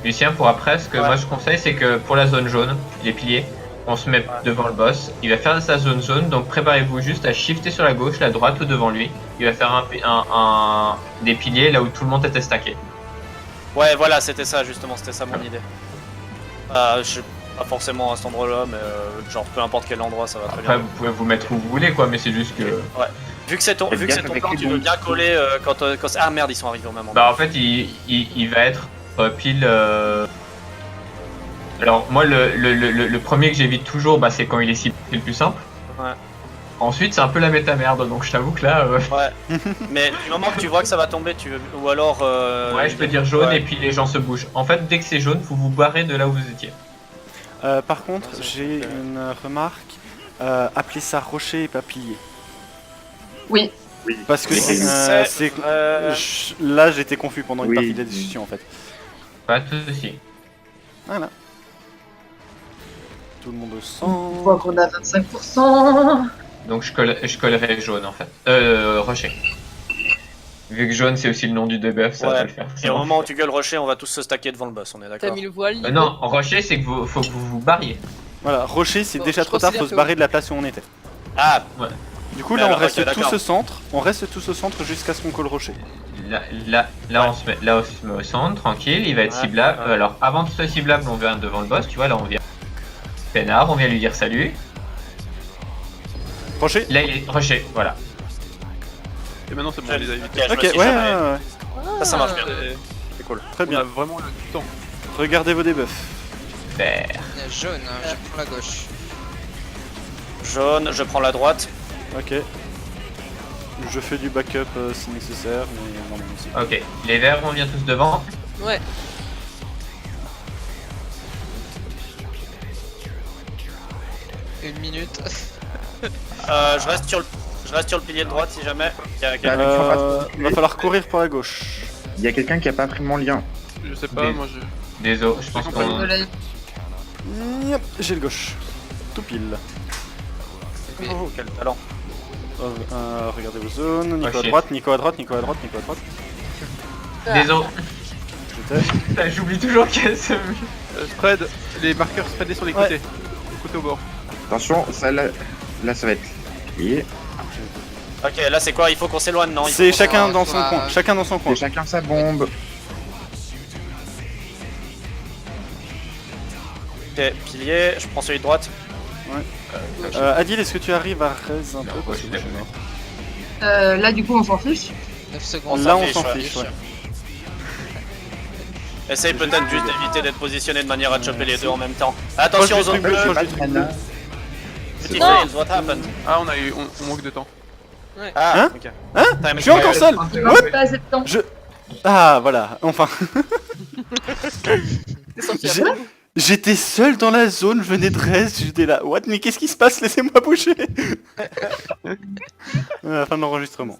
Lucien, pour après, ce que moi je conseille, c'est que pour la zone jaune, les piliers, on se met devant le boss. Il va faire sa zone jaune, donc préparez-vous juste à shifter sur la gauche, la droite ou devant lui. Il va faire des piliers là où tout le monde était stacké. Ouais, voilà, c'était ça justement, c'était ça mon idée. Je sais pas forcément à cet endroit-là, mais genre peu importe quel endroit, ça va très Après, bien. vous pouvez vous mettre où vous voulez, quoi, mais c'est juste que. Vu que c'est ton, Faites vu que c'est gaffe ton avec plan, les tu veux bombes. bien coller quand ah merde, ils sont arrivés au même endroit. Bah, en fait, il va être pile. Alors, moi, le premier que j'évite toujours, bah, c'est quand il est ciblé, c'est le plus simple. Ouais. Ensuite, c'est un peu la méta merde, donc je t'avoue que là. Ouais. Mais du moment que tu vois que ça va tomber, ou alors. Ouais, je peux dire jaune ouais. et puis les gens se bougent. En fait, dès que c'est jaune, vous vous barrez de là où vous étiez. Par contre, j'ai une remarque. Appelez ça rocher et pas pilier. Oui. Parce que là, j'étais confus pendant une Oui. partie de la discussion en fait. Pas de soucis. Voilà. Tout le monde au On voit centre. qu'on a 25%. Donc je collerai jaune en fait. Rocher. Vu que jaune c'est aussi le nom du debuff, ça Ouais. va le faire. Et au moment où tu gueules rocher, on va tous se stacker devant le boss, on est T'as d'accord. mis le voile, Nico? Non, rocher c'est que faut que vous vous barriez. Voilà, rocher, c'est Bon, déjà je trop tard, considère faut se que barrer de la place où on était. Ah, Du coup, Mais là, on alors, reste ok, tous d'accord. au centre. On reste tous au centre jusqu'à ce qu'on colle rocher. Là on se met au centre, tranquille, il va être Ouais, ciblable. ouais. Alors avant de se ciblable, on vient devant le boss, tu vois, là on vient. Peinard, on vient lui dire salut. Rocher. Là il est rocher, voilà. Et maintenant c'est bon, je- on les a évités. ok, je Ok, me ouais, suis ouais, jamais- ouais. Ça marche bien. C'est cool. Très On a bien. vraiment le temps. Regardez vos debuffs. Vert. Il y a jaune, je prends la gauche. Jaune, je prends la droite. Ok. Je fais du backup si nécessaire, mais normalement aussi. Ok, les verts on vient tous devant. Ouais. Une minute. Je reste sur le pilier de droite si jamais. Il y a quelqu'un- Va falloir courir pour la gauche. Il y a quelqu'un qui a pas pris mon lien. Je sais pas, Des- moi je. Désolé, je pense qu'on. Yep, j'ai le gauche. Tout pile. Oh, quel talent. Regardez vos zones. Nico à shit. droite, Nico à droite, Nico à droite, Nico à droite. Désolé. J'étais. Putain, j'oublie toujours qu'elle se. Spread, les marqueurs spreadés sur les Ouais. côtés. Côté au bord. Attention, ça là ça va être. Et Ok, là c'est quoi? Il faut qu'on s'éloigne, non? Il faut C'est qu'on chacun va- dans son va- coin. Chacun dans son coin. et chacun sa bombe. Ok, pilier, je prends celui de droite. Adil, est-ce que tu arrives à raise un peu Non, parce je que suis moi, je suis d'accord. mort. Là, du coup, on s'en fiche. 9 secondes. Là, on fiche, s'en ouais. fiche, ouais. Essaye peut-être juste d'éviter d'être positionné de manière à choper les deux en même temps. Attention aux Proche zones du truc bleu, bleues. proche du truc bleu. Petit Non. fails, what happened? Ah, on manque de temps. Ah, Hein ok. Hein Time Je suis encore seul. Il manque pas assez de temps. Ah, voilà, enfin. T'es sorti J'ai- après? J'étais seul dans la zone, je venais de reste, j'étais là. What? Mais qu'est-ce qui se passe? Laissez-moi bouger. À la fin de l'enregistrement.